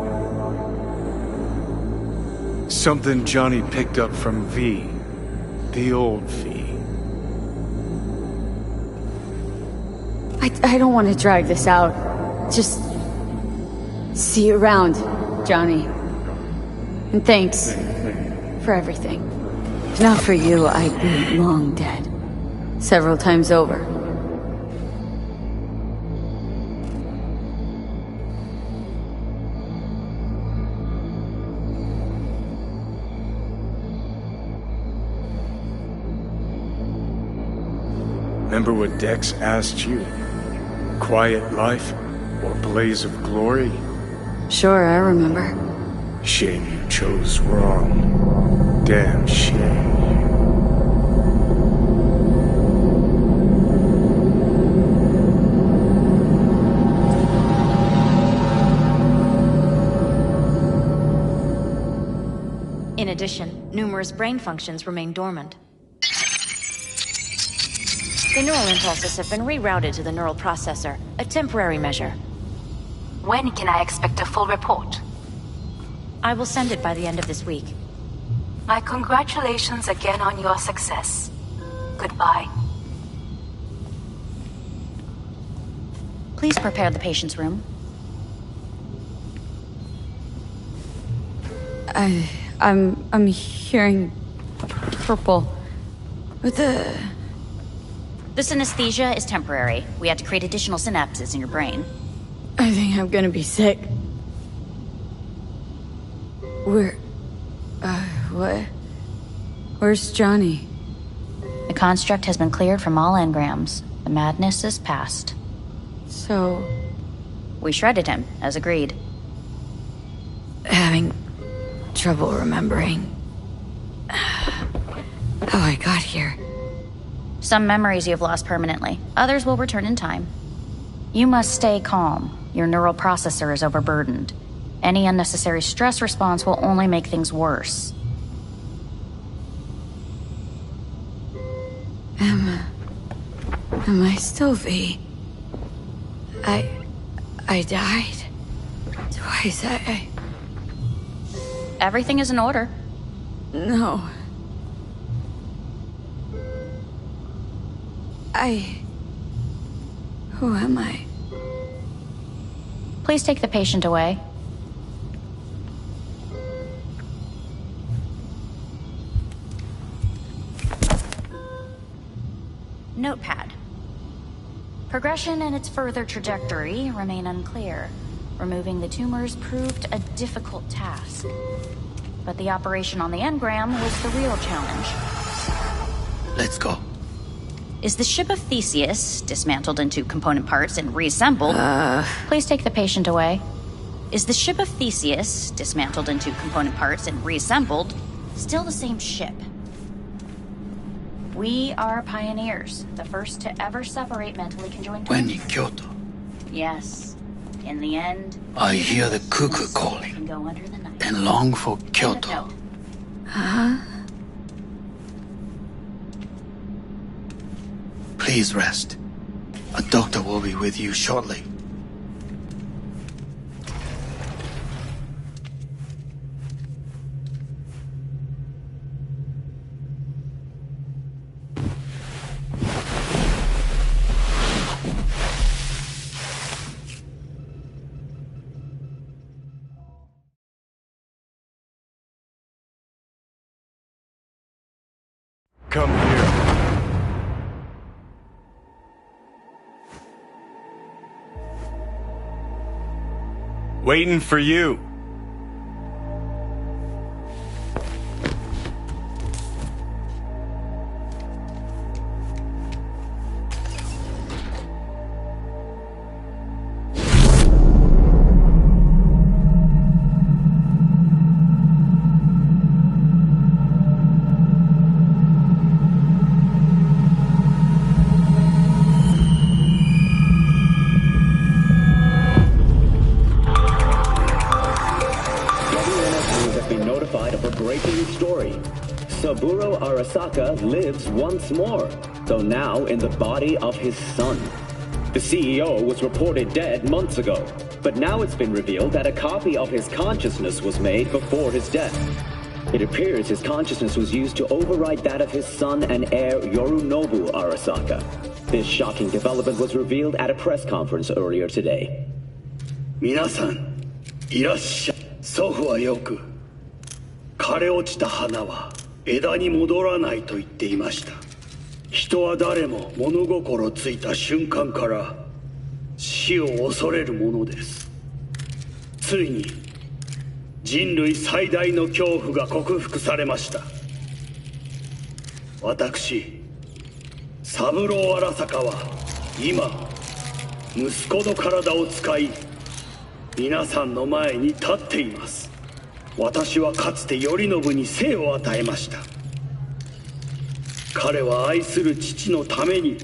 Something Johnny picked up from V. The old V. I don't want to drag this out. Just... see you around, Johnny. And thanks for everything. If not for you, I'd be long dead. Several times over. Remember what Dex asked you? Quiet life or blaze of glory? Sure, I remember. Shame you chose wrong. Damn shame. In addition, numerous brain functions remain dormant. The neural impulses have been rerouted to the neural processor, a temporary measure. When can I expect a full report? I will send it by the end of this week. My congratulations again on your success. Goodbye. Please prepare the patient's room. I'm hearing purple. With the... This anesthesia is temporary. We had to create additional synapses in your brain. I think I'm gonna be sick. What? Where's Johnny? The construct has been cleared from all engrams. The madness is past. So... We shredded him, as agreed. Having trouble remembering how I got here. Some memories you have lost permanently. Others will return in time. You must stay calm. Your neural processor is overburdened. Any unnecessary stress response will only make things worse. Am I still V? I died. Twice, Everything is in order. No. Who am I? Please take the patient away. notepad. Progression and its further trajectory remain unclear. Removing the tumors proved a difficult task. But the operation on the engram was the real challenge. Let's go. Is the ship of Theseus dismantled into component parts and reassembled? Please take the patient away. Is the ship of Theseus dismantled into component parts and reassembled still the same ship? We are pioneers, the first to ever separate mentally conjoined When twins. in Kyoto, Yes. In the end, I hear the cuckoo calling can go under the night. and long for Kyoto. Huh? Please rest. A doctor will be with you shortly. Come here. Waiting for you. Saburo Arisaka lives once more, though now in the body of his son. The CEO was reported dead months ago, but now it's been revealed that a copy of his consciousness was made before his death. It appears his consciousness was used to override that of his son and heir Yorinobu Arisaka. This shocking development was revealed at a press conference earlier today. 皆さん、いらっしゃい。祖父はよく、枯れ落ちた花は枝に戻らないと言っていました。人は誰も物心ついた瞬間から死を恐れるものです。ついに人類最大の恐怖が克服されました。私、三郎荒坂は今、息子の体を使い、皆さんの前に立っています。私はかつて頼信に生を与えました。彼は愛する父のために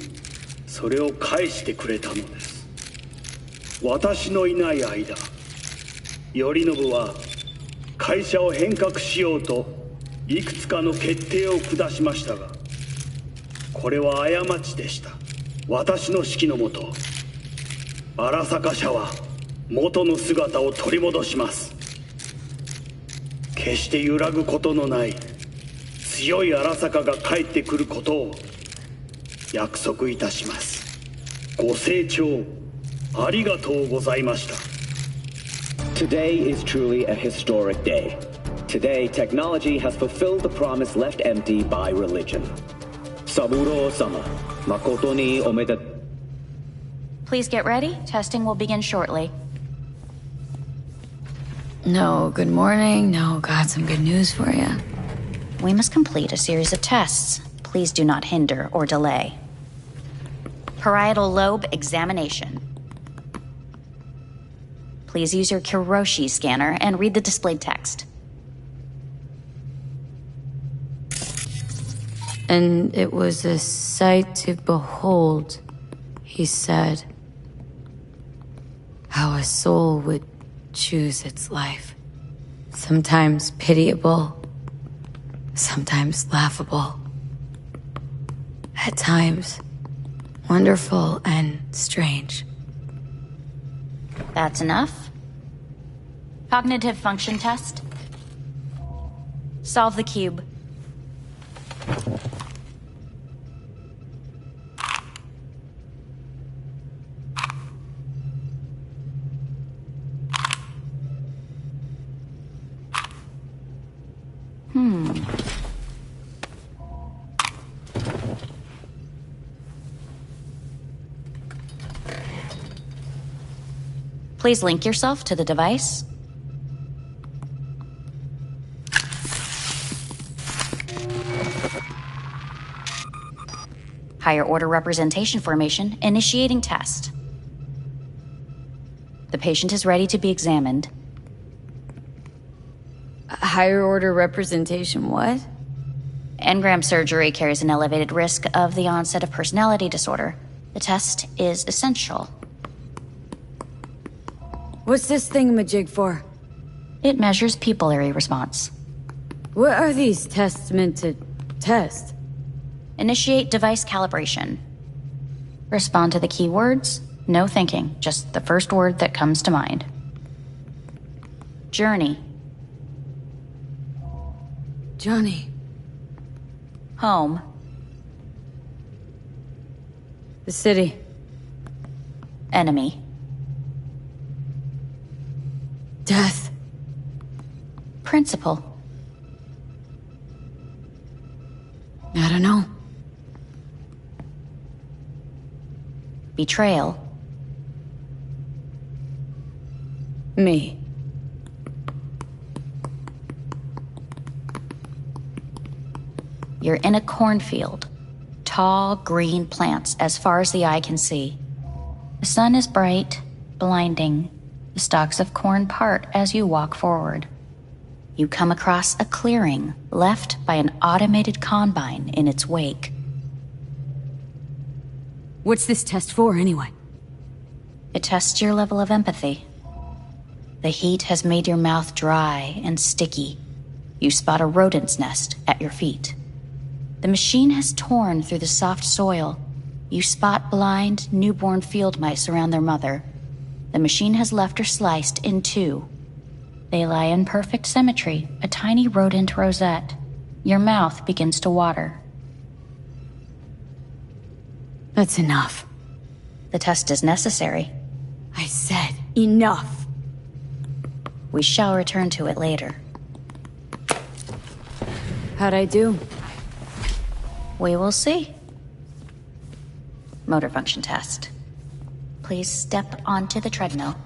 それを返してくれたのです。私のいない間、頼信は会社を変革しようといくつかの決定を下しましたが、これは過ちでした。私の指揮のもと、荒坂社は元の姿を取り戻します。決して揺らぐことのない強い荒坂が帰ってくることを約束いたします。ご清聴ありがとうございました。 Today is truly a historic day. Today, technology has fulfilled the promise left empty by religion. Saburo-sama, makoto ni omedetou. Please get ready. Testing will begin shortly. No, good morning. No, got some good news for you. We must complete a series of tests. Please do not hinder or delay. Parietal lobe examination. Please use your Kiroshi scanner and read the displayed text. And it was a sight to behold, he said, how a soul would choose its life. Sometimes pitiable, sometimes laughable. At times, wonderful and strange. That's enough. Cognitive function test. Solve the cube. Please link yourself to the device. Higher order representation formation, initiating test. The patient is ready to be examined. Higher order representation, what? Engram surgery carries an elevated risk of the onset of personality disorder. The test is essential. What's this thingamajig for? It measures pupillary response. What are these tests meant to test? Initiate device calibration. Respond to the keywords. No thinking, just the first word that comes to mind. Journey. Johnny. Home. The city. Enemy. Death. Principal. I don't know. Betrayal. Me. You're in a cornfield. Tall, green plants as far as the eye can see. The sun is bright, blinding. The stalks of corn part as you walk forward. You come across a clearing left by an automated combine in its wake. What's this test for, anyway? It tests your level of empathy. The heat has made your mouth dry and sticky. You spot a rodent's nest at your feet. The machine has torn through the soft soil. You spot blind, newborn field mice around their mother. The machine has left her sliced in two. They lie in perfect symmetry, a tiny rodent rosette. Your mouth begins to water. That's enough. The test is necessary. I said enough. We shall return to it later. How'd I do? We will see. Motor function test. Please step onto the treadmill.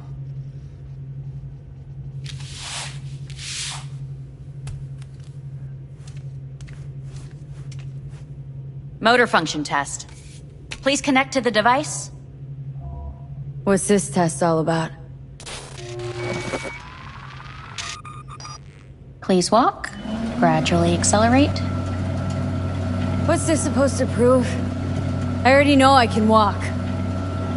Motor function test. Please connect to the device. What's this test all about? Please walk. Gradually accelerate. What's this supposed to prove? I already know I can walk.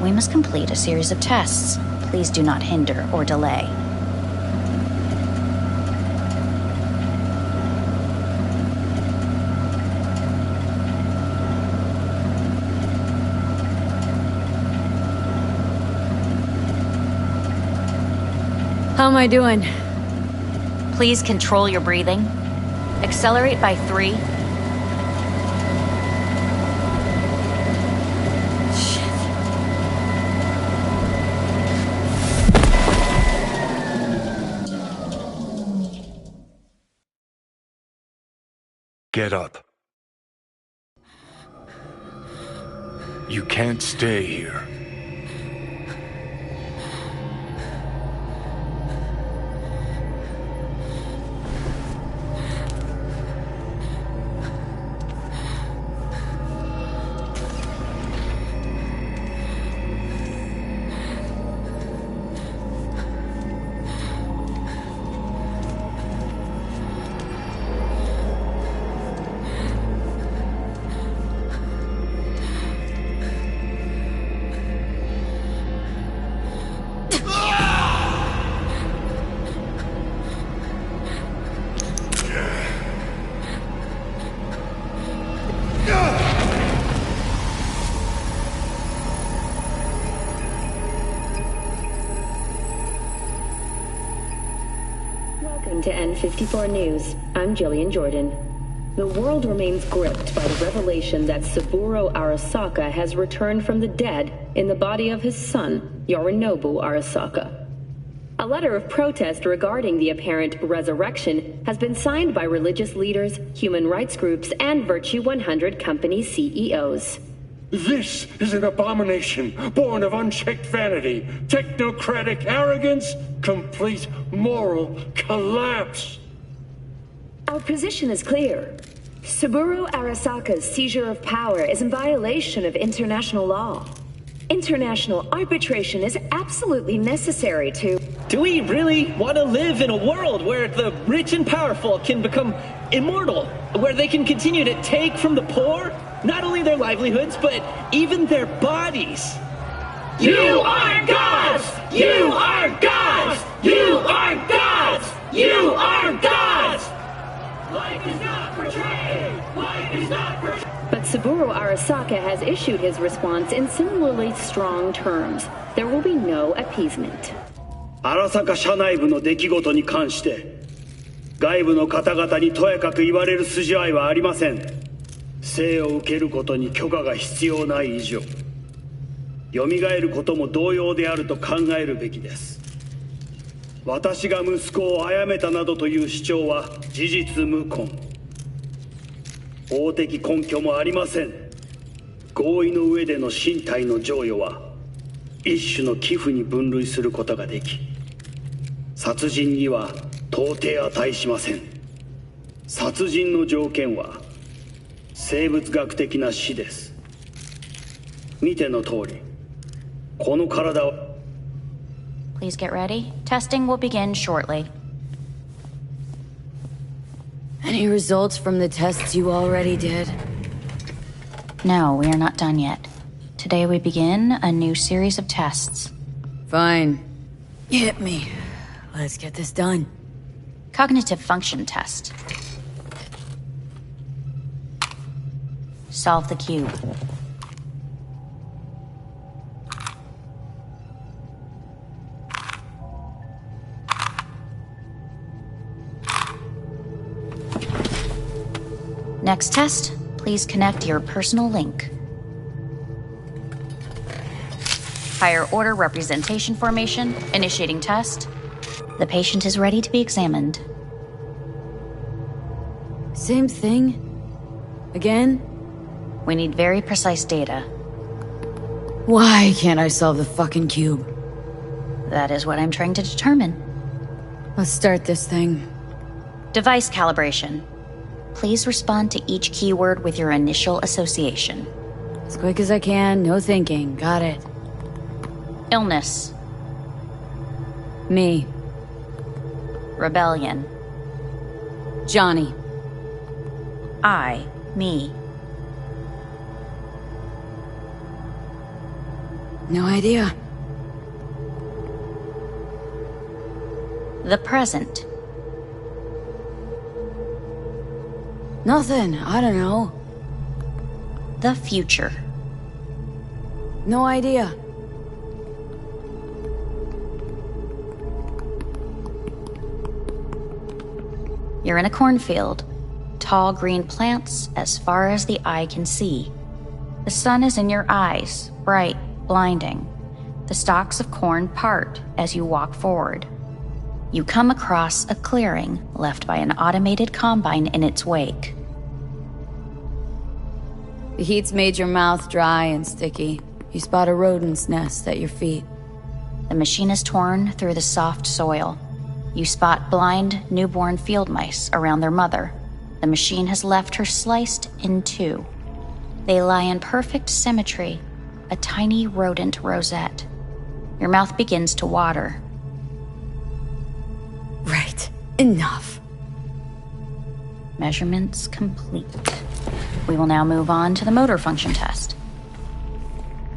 We must complete a series of tests. Please do not hinder or delay. How am I doing? Please control your breathing. Accelerate by 3. Get up. You can't stay here. Welcome to N54 News. I'm Jillian Jordan. The world remains gripped by the revelation that Saburo Arisaka has returned from the dead in the body of his son, Yorinobu Arisaka. A letter of protest regarding the apparent resurrection has been signed by religious leaders, human rights groups, and Virtue 100 company CEOs. This is an abomination born of unchecked vanity, technocratic arrogance, complete moral collapse. Our position is clear. Saburo Arisaka's seizure of power is in violation of international law. International arbitration is absolutely necessary to... Do we really want to live in a world where the rich and powerful can become immortal? Where they can continue to take from the poor? Not only their livelihoods, but even their bodies. You are gods! You are gods! You are gods! You are gods! Life is not portrayed! Life is not portrayed! But Saburo Arisaka has issued his response in similarly strong terms. There will be no appeasement. 荒坂社内部の出来事に関して外部の方々にとやかく言われる筋合いはありません。生を受けることに許可が必要ない以上蘇ることも同様であると考えるべきです。私が息子を殺めたなどという主張は事実無根。法的根拠もありません。合意の上での身体の贈与は一種の寄付に分類することができ殺人には到底値しません。殺人の条件は生物学的な死です。見ての通りこの体を Please get ready. Testing will begin shortly. Any results from the tests you already did? No, we are not done yet. Today we begin a new series of tests. Fine. Hit me. Let's get this done. Cognitive function test. Solve the cube. Next test, please connect your personal link. Higher order representation formation, initiating test. The patient is ready to be examined. Same thing? Again? We need very precise data. Why can't I solve the fucking cube? That is what I'm trying to determine. Let's start this thing. Device calibration. Please respond to each keyword with your initial association. As quick as I can, no thinking. Got it. Illness. Me. Rebellion. Johnny. I. Me. No idea. The present. Nothing. I don't know. The future. No idea. You're in a cornfield. Tall green plants as far as the eye can see. The sun is in your eyes, bright, blinding. The stalks of corn part as you walk forward. You come across a clearing left by an automated combine in its wake. The heat's made your mouth dry and sticky. You spot a rodent's nest at your feet. The machine is torn through the soft soil. You spot blind, newborn field mice around their mother. The machine has left her sliced in two. They lie in perfect symmetry, a tiny rodent rosette. Your mouth begins to water. Right. Enough. Measurements complete. We will now move on to the motor function test.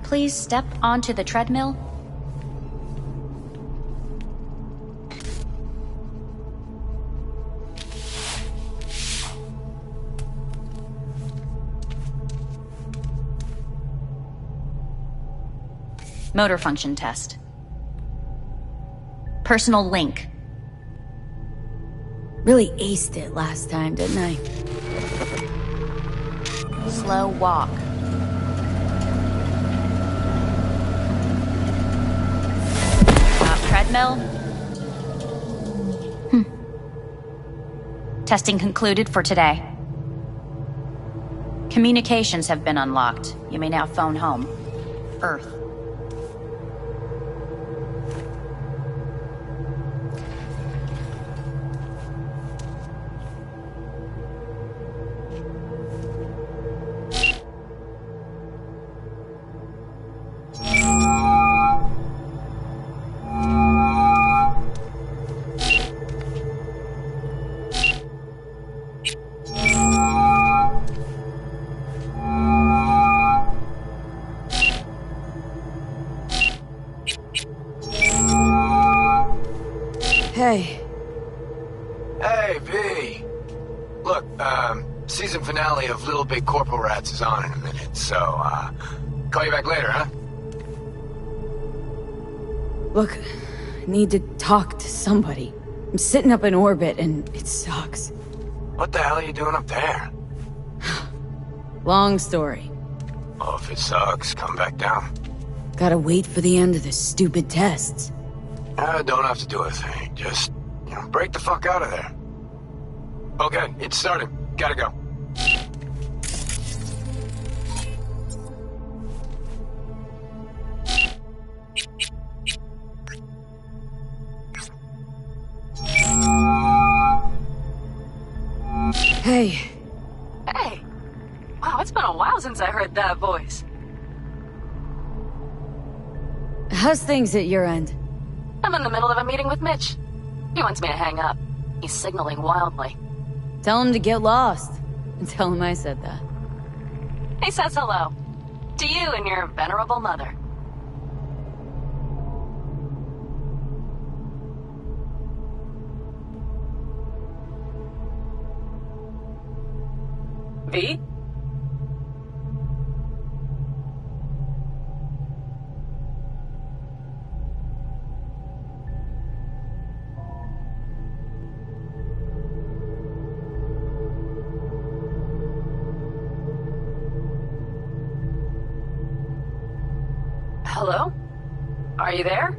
Please step onto the treadmill. Motor function test. Personal link. Really aced it last time, didn't I? Slow walk. Stop treadmill. Testing concluded for today. Communications have been unlocked. You may now phone home. Earth. Hey. Hey, V. Look, season finale of Little Big Corporal Rats is on in a minute, so, call you back later, huh? Look, I need to talk to somebody. I'm sitting up in orbit and it sucks. What the hell are you doing up there? Long story. Well, if it sucks, come back down. Gotta wait for the end of the stupid tests. Don't have to do a thing. Just, break the fuck out of there. Okay, it's starting. Gotta go. Hey. Hey. Wow, it's been a while since I heard that voice. How's things at your end? I'm in the middle of a meeting with Mitch. He wants me to hang up. He's signaling wildly. Tell him to get lost. And tell him I said that. He says hello. To you and your venerable mother. V? Hello? Are you there?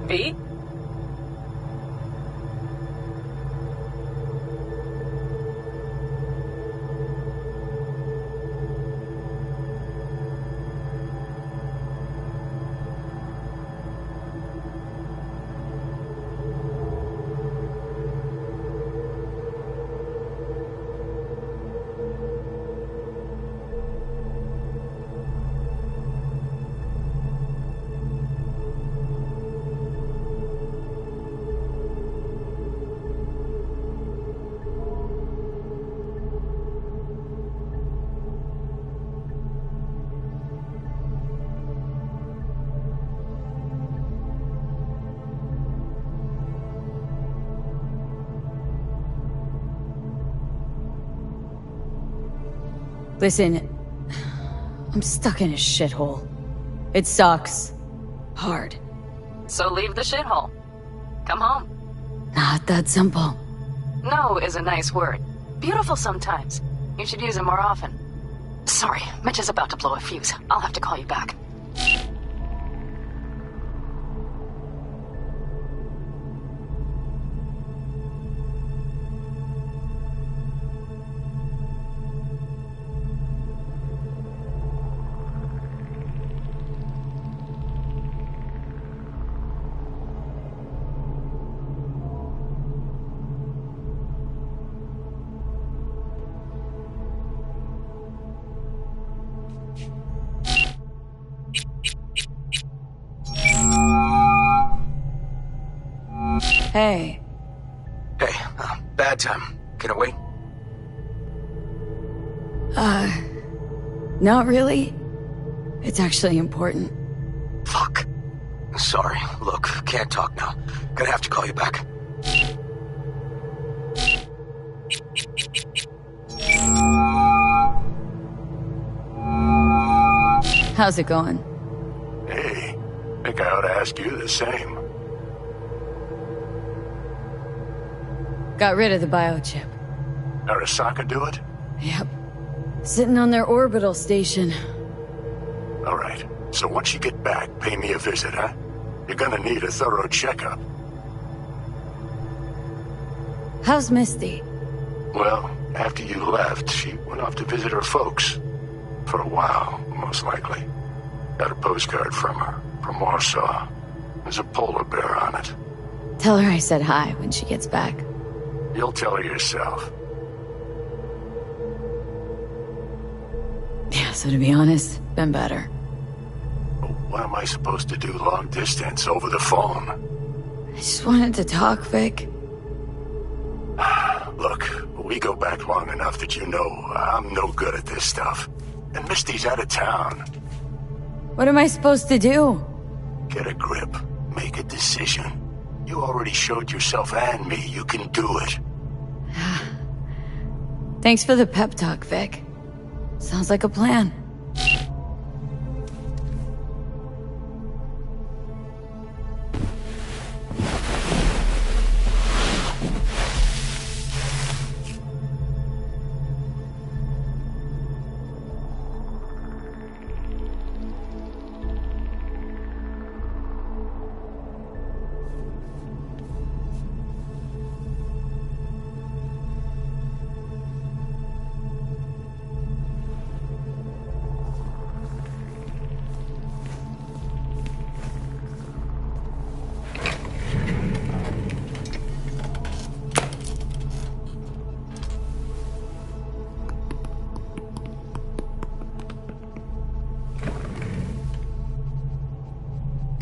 V? Listen, I'm stuck in a shithole. It sucks. Hard. So leave the shithole. Come home. Not that simple. No is a nice word. Beautiful sometimes. You should use it more often. Sorry, Mitch is about to blow a fuse. I'll have to call you back. Hey. Hey, bad time. Can it wait? Not really. It's actually important. Fuck. Sorry. Look, can't talk now. Gonna have to call you back. How's it going? Hey, think I ought to ask you the same. Got rid of the biochip. Arisaka do it? Yep. Sitting on their orbital station. All right. So once you get back, pay me a visit, huh? You're gonna need a thorough checkup. How's Misty? Well, after you left, she went off to visit her folks. For a while, most likely. Got a postcard from her, from Warsaw. There's a polar bear on it. Tell her I said hi when she gets back. You'll tell her yourself. Yeah, so to be honest, been better. What am I supposed to do long distance over the phone? I just wanted to talk, Vic. Look, we go back long enough that you know I'm no good at this stuff. And Misty's out of town. What am I supposed to do? Get a grip. Make a decision. You already showed yourself and me you can do it. Thanks for the pep talk, Vic. Sounds like a plan.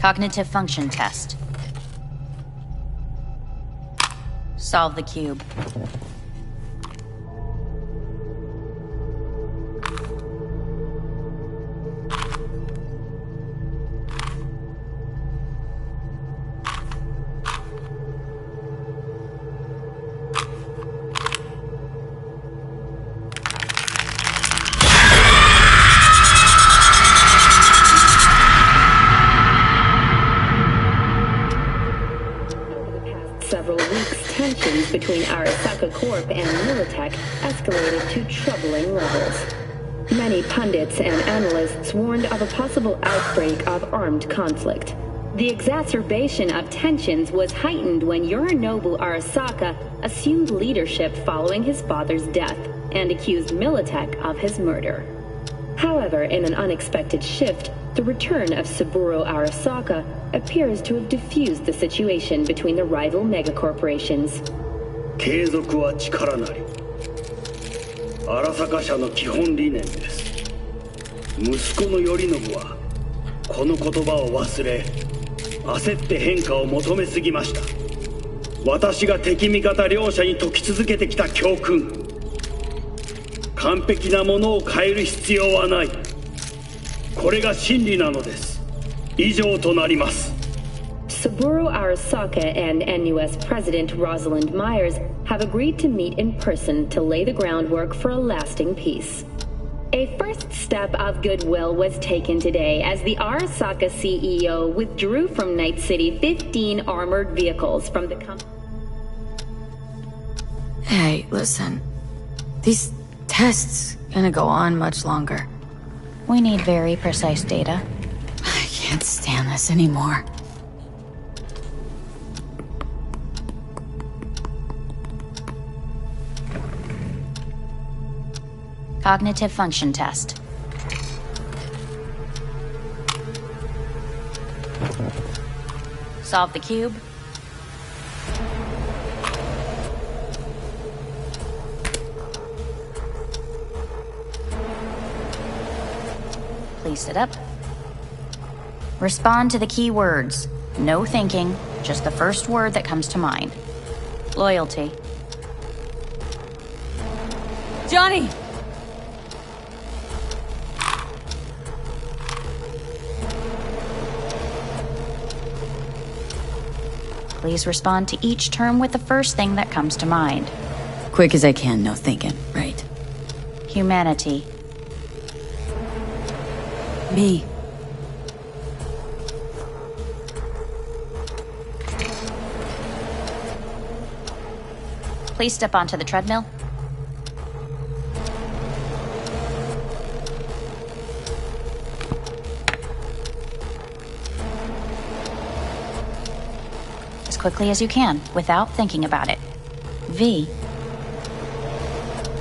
Cognitive function test. Solve the cube. Several weeks, tensions between Arisaka Corp and Militech escalated to troubling levels. Many pundits and analysts warned of a possible outbreak of armed conflict. The exacerbation of tensions was heightened when Yorinobu Arisaka assumed leadership following his father's death and accused Militech of his murder. However, in an unexpected shift, the return of Saburo Arisaka appears to have diffused the situation between the rival megacorporations. 継続は力なり。荒坂社の基本理念です。息子の頼信はこの言葉を忘れ、焦って変化を求めすぎました。私が敵味方両者に説き続けてきた教訓。完璧なものを変える必要はない。これが真理なのです。以上となります。 Saburo Arisaka and NUS President Rosalind Myers have agreed to meet in person to lay the groundwork for a lasting peace. A first step of goodwill was taken today as the Arisaka CEO withdrew from Night City 15 armored vehicles from the company. Hey, listen. These tests gonna go on much longer. We need very precise data. I can't stand this anymore. Cognitive function test. Solve the cube. Please sit up. Respond to the key words. No thinking, just the first word that comes to mind. Loyalty. Johnny! Please respond to each term with the first thing that comes to mind. Quick as I can, no thinking, right? Humanity. Me. Please step onto the treadmill. As quickly as you can, without thinking about it. V.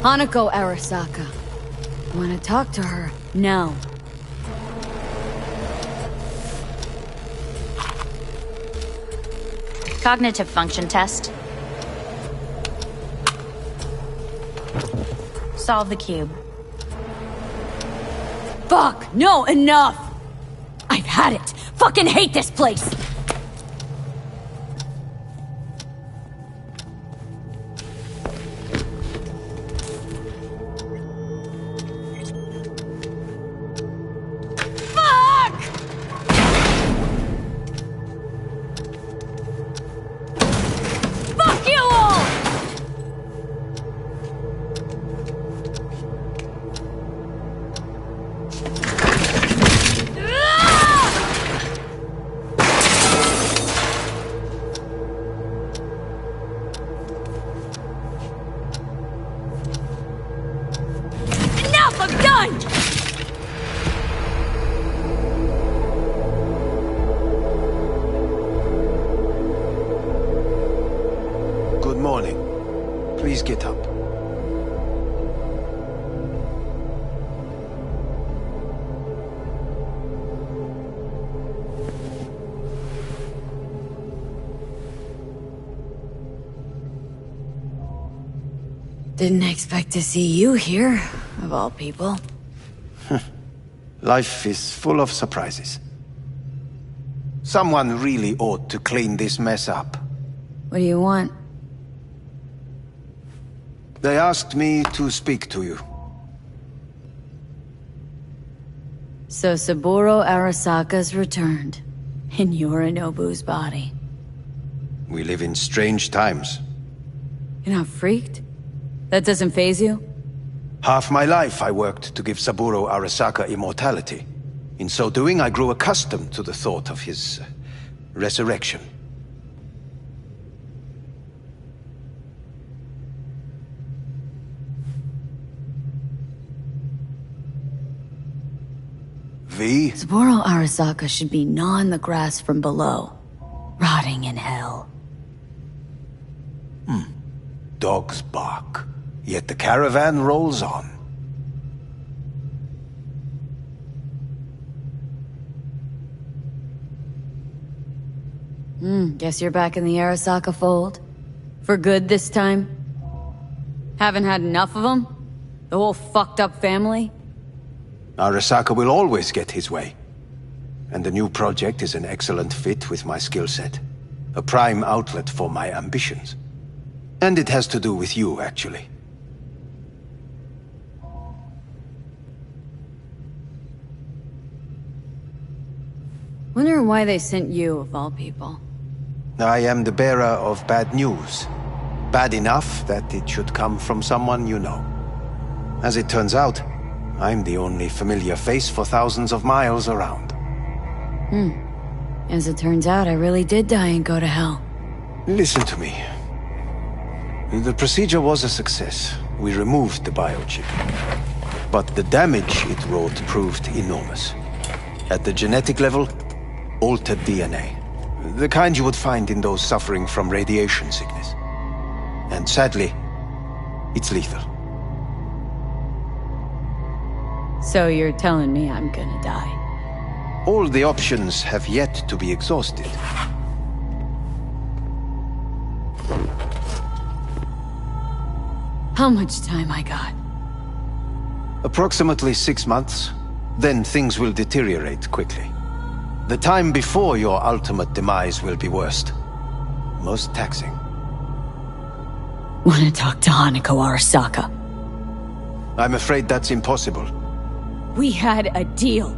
Hanako Arisaka. I want to talk to her, now. Cognitive function test. Solve the cube. Fuck! No, enough! I've had it! Fucking hate this place! Get up. Didn't expect to see you here, of all people. Life is full of surprises. Someone really ought to clean this mess up. What do you want? They asked me to speak to you. So Saburo Arasaka's returned, in Yorinobu's body. We live in strange times. You're not freaked? That doesn't faze you? Half my life I worked to give Saburo Arasaka immortality. In so doing, I grew accustomed to the thought of his resurrection. V? Saburo Arasaka should be gnawing the grass from below, rotting in hell. Dogs bark, yet the caravan rolls on. Guess you're back in the Arisaka fold? For good this time? Haven't had enough of them? The whole fucked up family? Arisaka will always get his way. And the new project is an excellent fit with my skill set. A prime outlet for my ambitions. And it has to do with you, actually. Wonder why they sent you, of all people. I am the bearer of bad news. Bad enough that it should come from someone you know. As it turns out, I'm the only familiar face for thousands of miles around. As it turns out, I really did die and go to hell. Listen to me. The procedure was a success. We removed the biochip. But the damage it wrought proved enormous. At the genetic level, altered DNA. The kind you would find in those suffering from radiation sickness. And sadly, it's lethal. So you're telling me I'm gonna die? All the options have yet to be exhausted. How much time I got? Approximately 6 months. Then things will deteriorate quickly. The time before your ultimate demise will be worst. Most taxing. Wanna talk to Hanako Arisaka? I'm afraid that's impossible. We had a deal.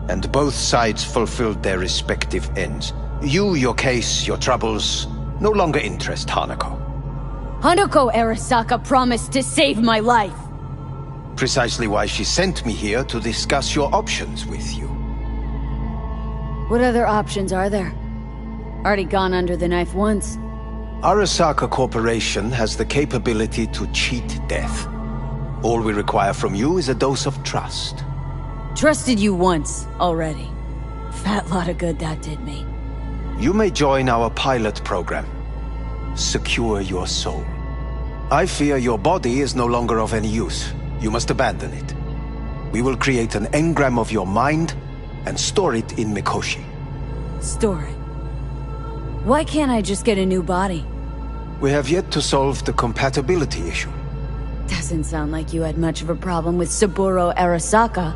And both sides fulfilled their respective ends. You, your case, your troubles, no longer interest Hanako. Hanako Arisaka promised to save my life. Precisely why she sent me here to discuss your options with you. What other options are there? Already gone under the knife once. Arisaka Corporation has the capability to cheat death. All we require from you is a dose of trust. Trusted you once, already. Fat lot of good that did me. You may join our pilot program. Secure your soul. I fear your body is no longer of any use. You must abandon it. We will create an engram of your mind and store it in Mikoshi. Store it? Why can't I just get a new body? We have yet to solve the compatibility issue. Doesn't sound like you had much of a problem with Saburo Arisaka.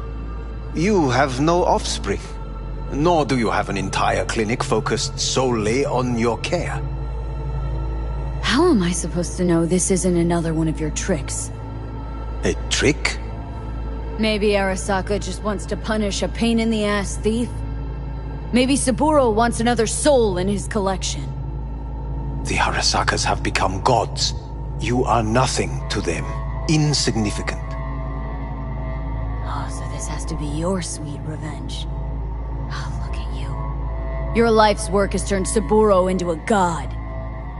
You have no offspring. Nor do you have an entire clinic focused solely on your care. How am I supposed to know this isn't another one of your tricks? A trick? Maybe Arisaka just wants to punish a pain-in-the-ass thief? Maybe Saburo wants another soul in his collection. The Arisakas have become gods. You are nothing to them. Insignificant. Oh, so this has to be your sweet revenge. Oh, look at you. Your life's work has turned Saburo into a god.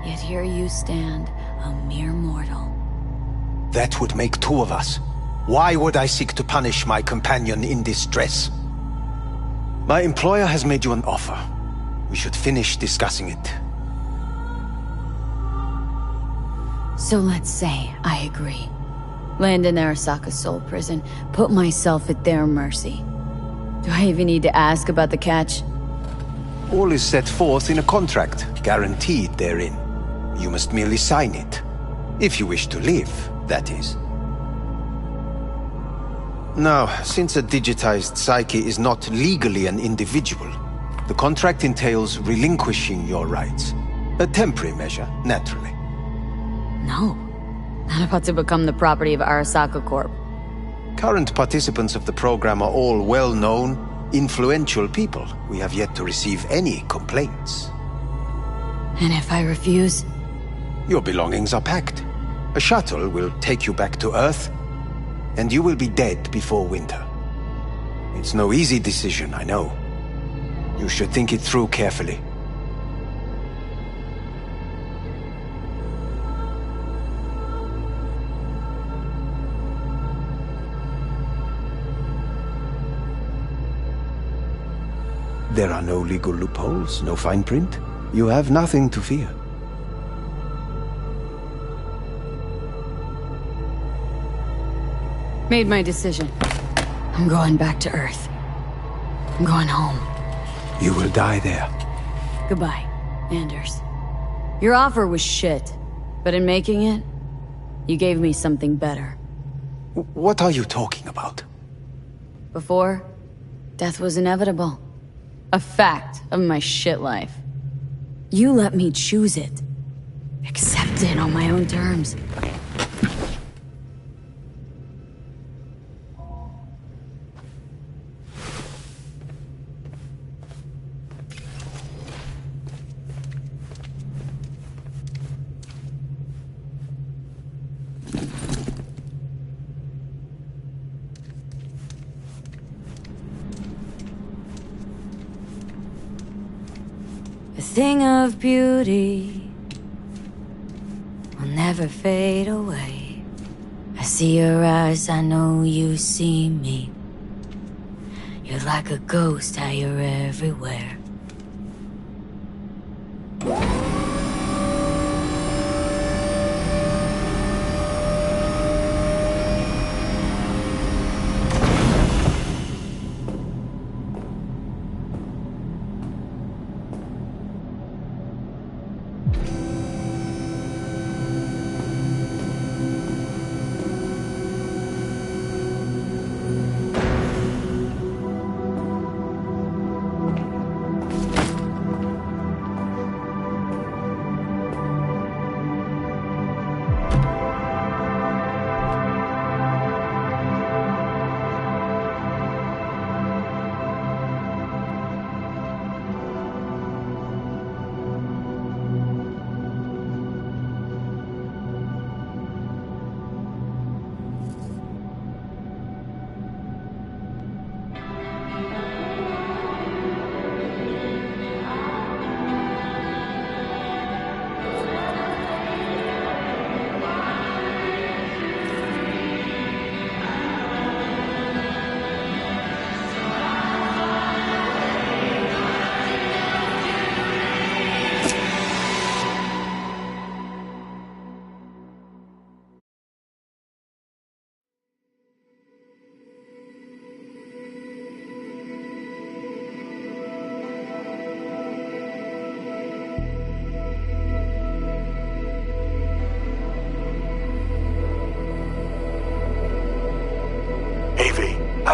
Yet here you stand, a mere mortal. That would make two of us. Why would I seek to punish my companion in distress? My employer has made you an offer. We should finish discussing it. So let's say I agree. Land in Arisaka's soul prison, put myself at their mercy. Do I even need to ask about the catch? All is set forth in a contract, guaranteed therein. You must merely sign it. If you wish to live, that is. Now, since a digitized psyche is not legally an individual, the contract entails relinquishing your rights. A temporary measure, naturally. No. Not about to become the property of Arisaka Corp. Current participants of the program are all well-known, influential people. We have yet to receive any complaints. And if I refuse? Your belongings are packed. A shuttle will take you back to Earth, and you will be dead before winter. It's no easy decision, I know. You should think it through carefully. There are no legal loopholes, no fine print. You have nothing to fear. Made my decision. I'm going back to Earth. I'm going home. You will die there. Goodbye, Anders. Your offer was shit, but in making it, you gave me something better. What are you talking about? Before, death was inevitable. A fact of my shit life. You let me choose it. Accept it on my own terms. A thing of beauty will never fade away. I see your eyes, I know you see me. You're like a ghost, how you're everywhere.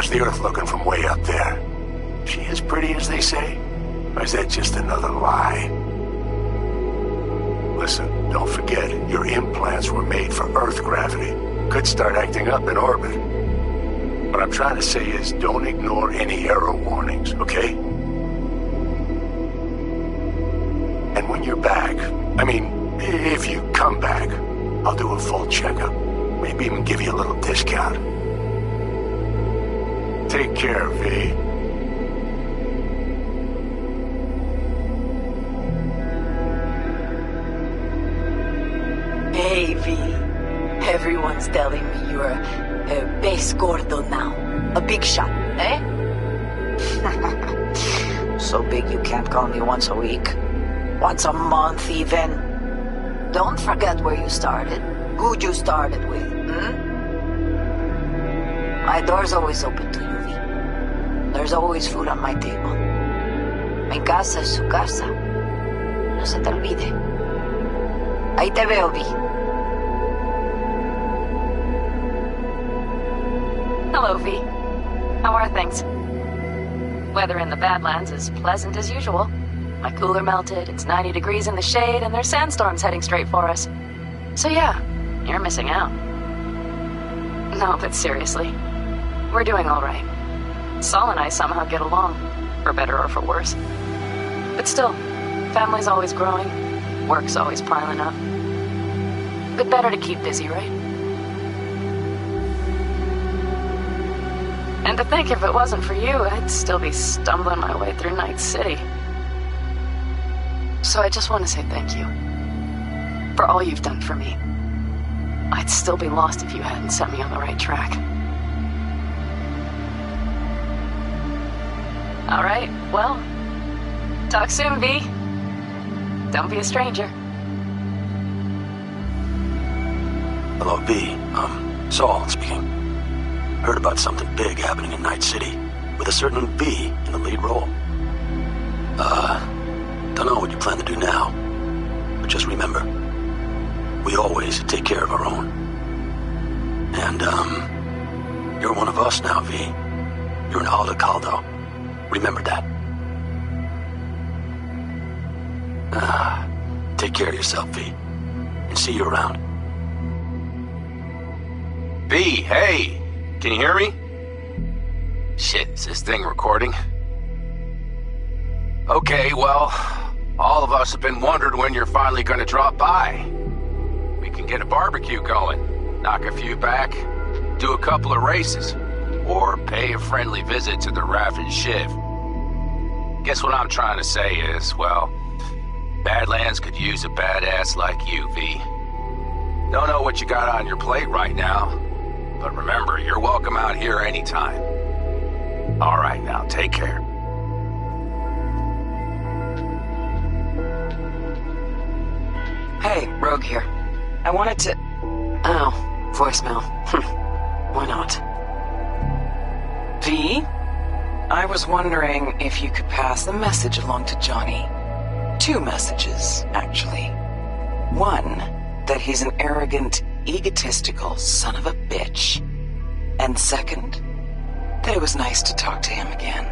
How's the Earth looking from way up there? She as pretty as they say? Or is that just another lie? Listen, don't forget, your implants were made for Earth gravity. Could start acting up in orbit. What I'm trying to say is, don't ignore any error warnings, okay? And when you're back, I mean, if you come back, I'll do a full checkup. Maybe even give you a little discount. Take care, V. Hey, V. Everyone's telling me you're a base gordo now. A big shot, eh? So big you can't call me once a week. Once a month, even. Don't forget where you started. Who you started with, My door's always open to you, V. There's always food on my table. Mi casa es su casa. No se te olvide. Ahí te veo, V. Hello, V. How are things? Weather in the Badlands is pleasant as usual. My cooler melted, it's 90 degrees in the shade, and there's sandstorms heading straight for us. So yeah, you're missing out. No, but seriously, we're doing all right. Saul and I somehow get along, for better or for worse. But still, family's always growing, work's always piling up. But better to keep busy, right? And to think if it wasn't for you, I'd still be stumbling my way through Night City. So I just want to say thank you. For all you've done for me. I'd still be lost if you hadn't set me on the right track. Alright, well, talk soon, V. Don't be a stranger. Hello, V. Saul speaking. Heard about something big happening in Night City, with a certain V in the lead role. Don't know what you plan to do now, but just remember, we always take care of our own. And, you're one of us now, V. You're an Alda Caldo. Remember that. Take care of yourself, V. And see you around. V, hey! Can you hear me? Shit, is this thing recording? Okay, well, all of us have been wondering when you're finally gonna drop by. We can get a barbecue going, knock a few back, do a couple of races, or pay a friendly visit to the Raft and Shiv. Guess what I'm trying to say is, well, Badlands could use a badass like you, V. Don't know what you got on your plate right now, but remember, you're welcome out here anytime. All right, now, take care. Hey, Rogue here. I wanted to... Oh, voicemail. Why not? V? I was wondering if you could pass the message along to Johnny. 2 messages, actually. One, that he's an arrogant, egotistical son of a bitch. And second, that it was nice to talk to him again.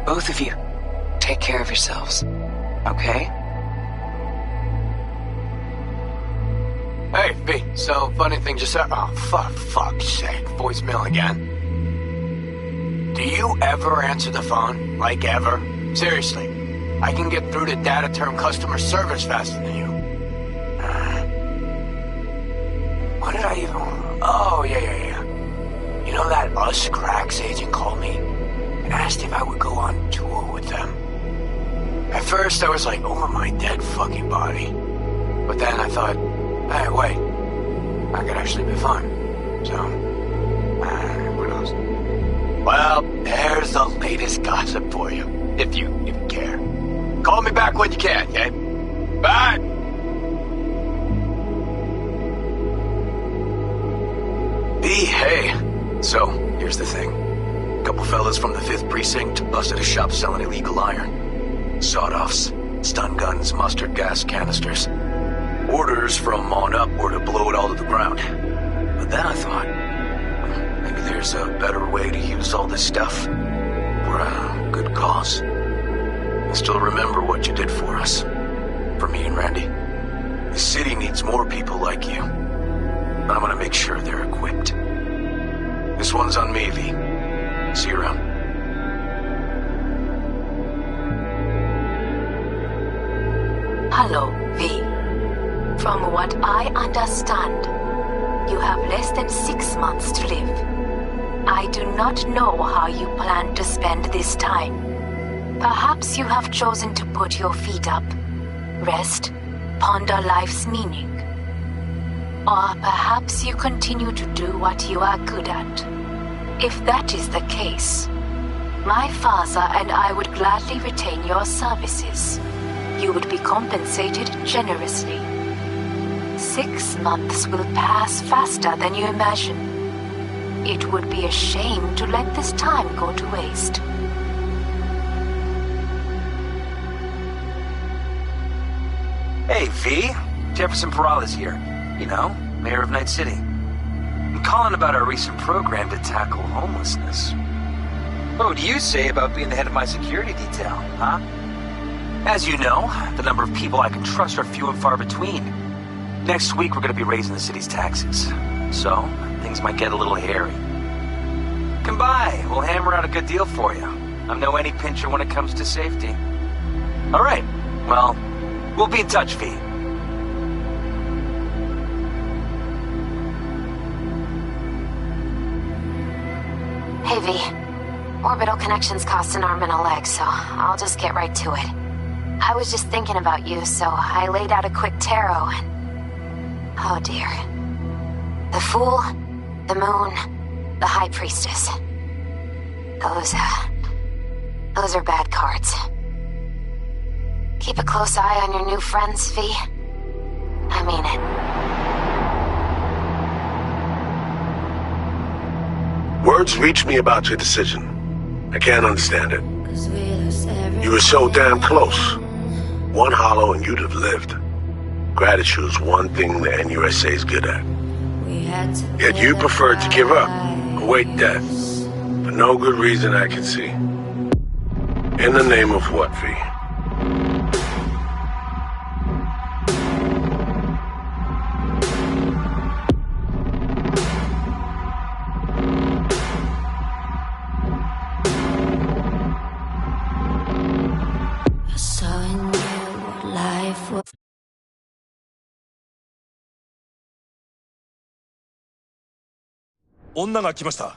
Both of you, take care of yourselves, okay? Hey, V, so funny thing just said. Oh, fuck's sake, voicemail again. Do you ever answer the phone? Like ever? Seriously, I can get through to data term customer service faster than you. What did I even... Oh, yeah. You know that Us Cracks agent called me and asked if I would go on tour with them. At first, I was like, over my dead fucking body. But then I thought, hey, wait, I could actually be fun. So, who knows? Well, there's the latest gossip for you, if you even care. Call me back when you can, okay? Bye! B, hey. So, here's the thing. A couple fellas from the 5th Precinct busted a shop selling illegal iron. Sawed-offs, stun guns, mustard gas canisters. Orders from on up were to blow it all to the ground. But then I thought, Maybe there's a better way to use all this stuff for a good cause. I still remember what you did for us. For me and Randy. The city needs more people like you. I'm gonna make sure they're equipped. This one's on me, V. See you around. Hello, V. From what I understand, you have less than 6 months to live. I do not know how you plan to spend this time. Perhaps you have chosen to put your feet up, rest, ponder life's meaning. Or perhaps you continue to do what you are good at. If that is the case, my father and I would gladly retain your services. You would be compensated generously. 6 months will pass faster than you imagine. It would be a shame to let this time go to waste. Hey, V. Jefferson Peralta's here. You know, mayor of Night City. I'm calling about our recent program to tackle homelessness. What would you say about being the head of my security detail, huh? As you know, the number of people I can trust are few and far between. Next week, we're going to be raising the city's taxes. So, things might get a little hairy. Come by. We'll hammer out a good deal for you. I'm no any pincher when it comes to safety. All right. Well, we'll be in touch, V. Hey, V. Orbital connections cost an arm and a leg, so I'll just get right to it. I was just thinking about you, so I laid out a quick tarot and... Oh dear. The Fool, the Moon, the High Priestess. Those are bad cards. Keep a close eye on your new friends, V. I mean it. Words reach me about your decision. I can't understand it. You were so damn close. One hollow and you'd have lived. Gratitude's one thing the NUSA's good at. Yet you preferred to give up, await death, for no good reason I can see. In the name of what, V?女が来ました。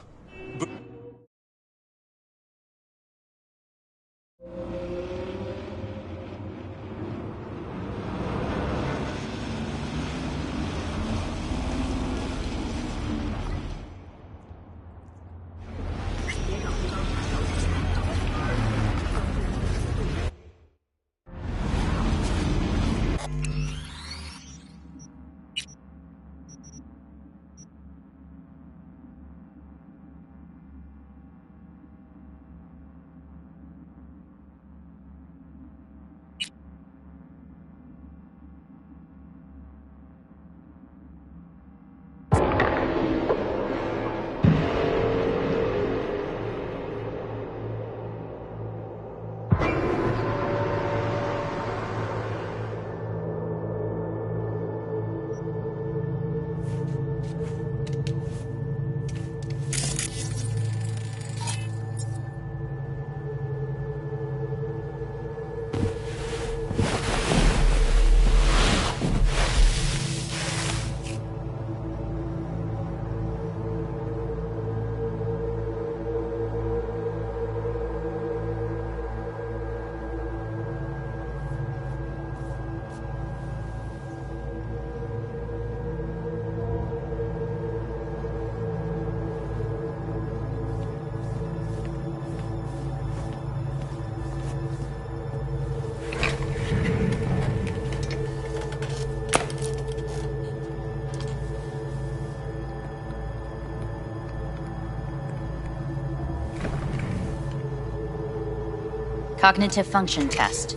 Cognitive function test.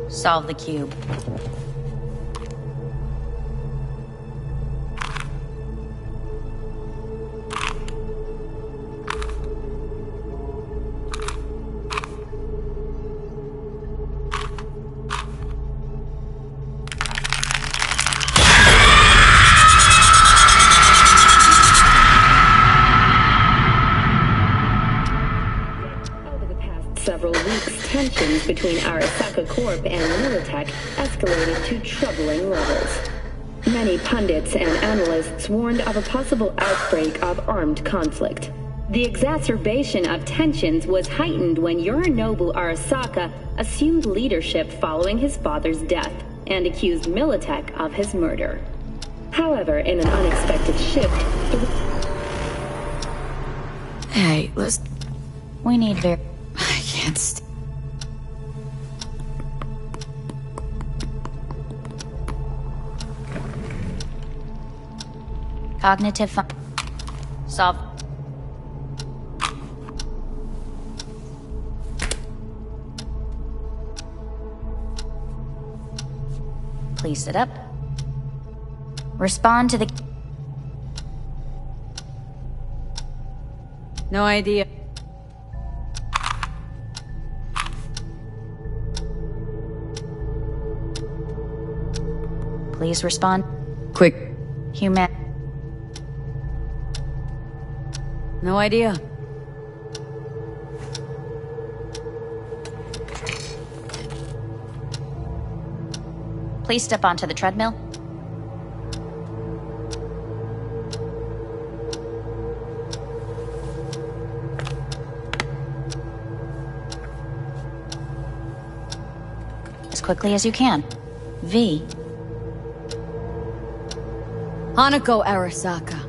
Solve the cube. several weeks, tensions between Arisaka Corp and Militech escalated to troubling levels. Many pundits and analysts warned of a possible outbreak of armed conflict. The exacerbation of tensions was heightened when Yorinobu Arisaka assumed leadership following his father's death and accused Militech of his murder. However, in an unexpected shift, Hey, listen. We need I can't Cognitive solve. Please sit up. Respond to the... No idea. Please respond. Quick. Human. No idea. Please step onto the treadmill. As quickly as you can. V. Hanako Arisaka.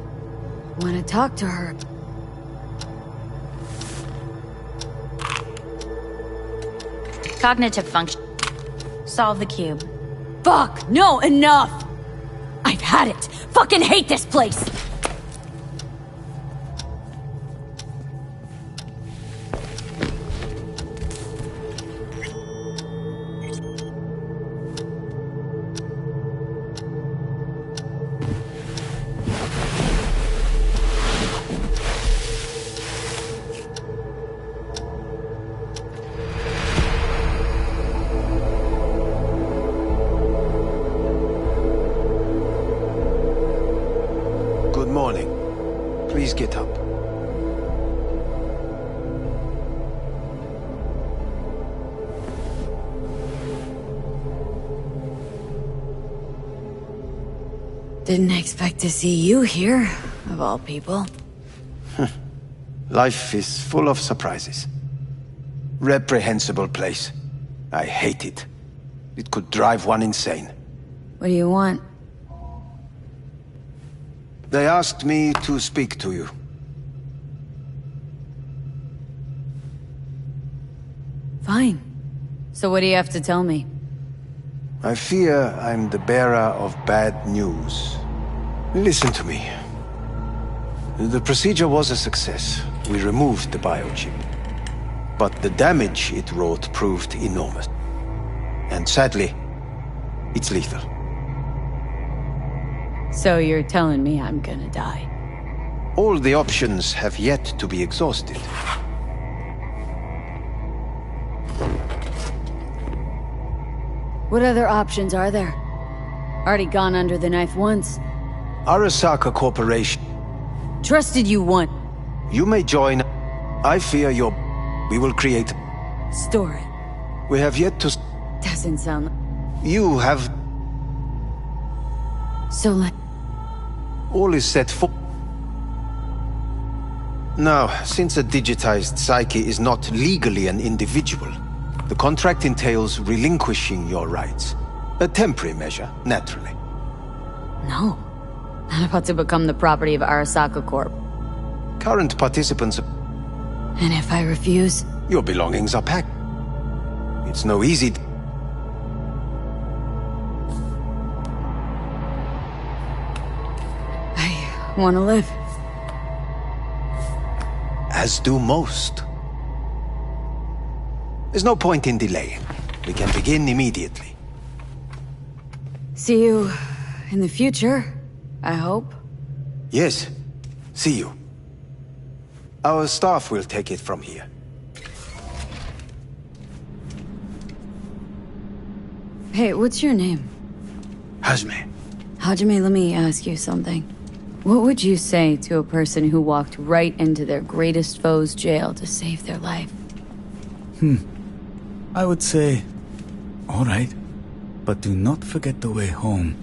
Want to talk to her. Cognitive function. Solve the cube. Fuck! No, enough! I've had it! Fucking hate this place! Please get up. Didn't expect to see you here, of all people. Life is full of surprises. Reprehensible place. I hate it. It could drive one insane. What do you want? They asked me to speak to you. Fine. So what do you have to tell me? I fear I'm the bearer of bad news. Listen to me. The procedure was a success. We removed the biochip. But the damage it wrought proved enormous. And sadly, it's lethal. So you're telling me I'm gonna die? All the options have yet to be exhausted. What other options are there? Already gone under the knife once. Arisaka Corporation. Trusted you once. You may join. I fear we will create... Store it. We have yet to... Doesn't sound... You have... So all is set for... Now, since a digitized psyche is not legally an individual, the contract entails relinquishing your rights. A temporary measure, naturally. No. Not about to become the property of Arisaka Corp. Current participants... And if I refuse? Your belongings are packed. It's no easy... I want to live. As do most. There's no point in delaying. We can begin immediately. See you in the future, I hope. Yes. See you. Our staff will take it from here. Hey, what's your name? Hajime. Hajime, let me ask you something. What would you say to a person who walked right into their greatest foe's jail to save their life? I would say, all right, but do not forget the way home.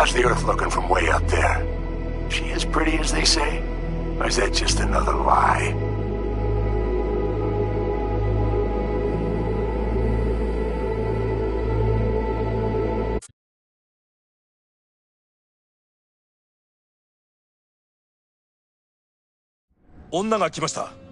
How's the Earth looking from way up there? She as pretty as they say? Or is that just another lie?女が来ました。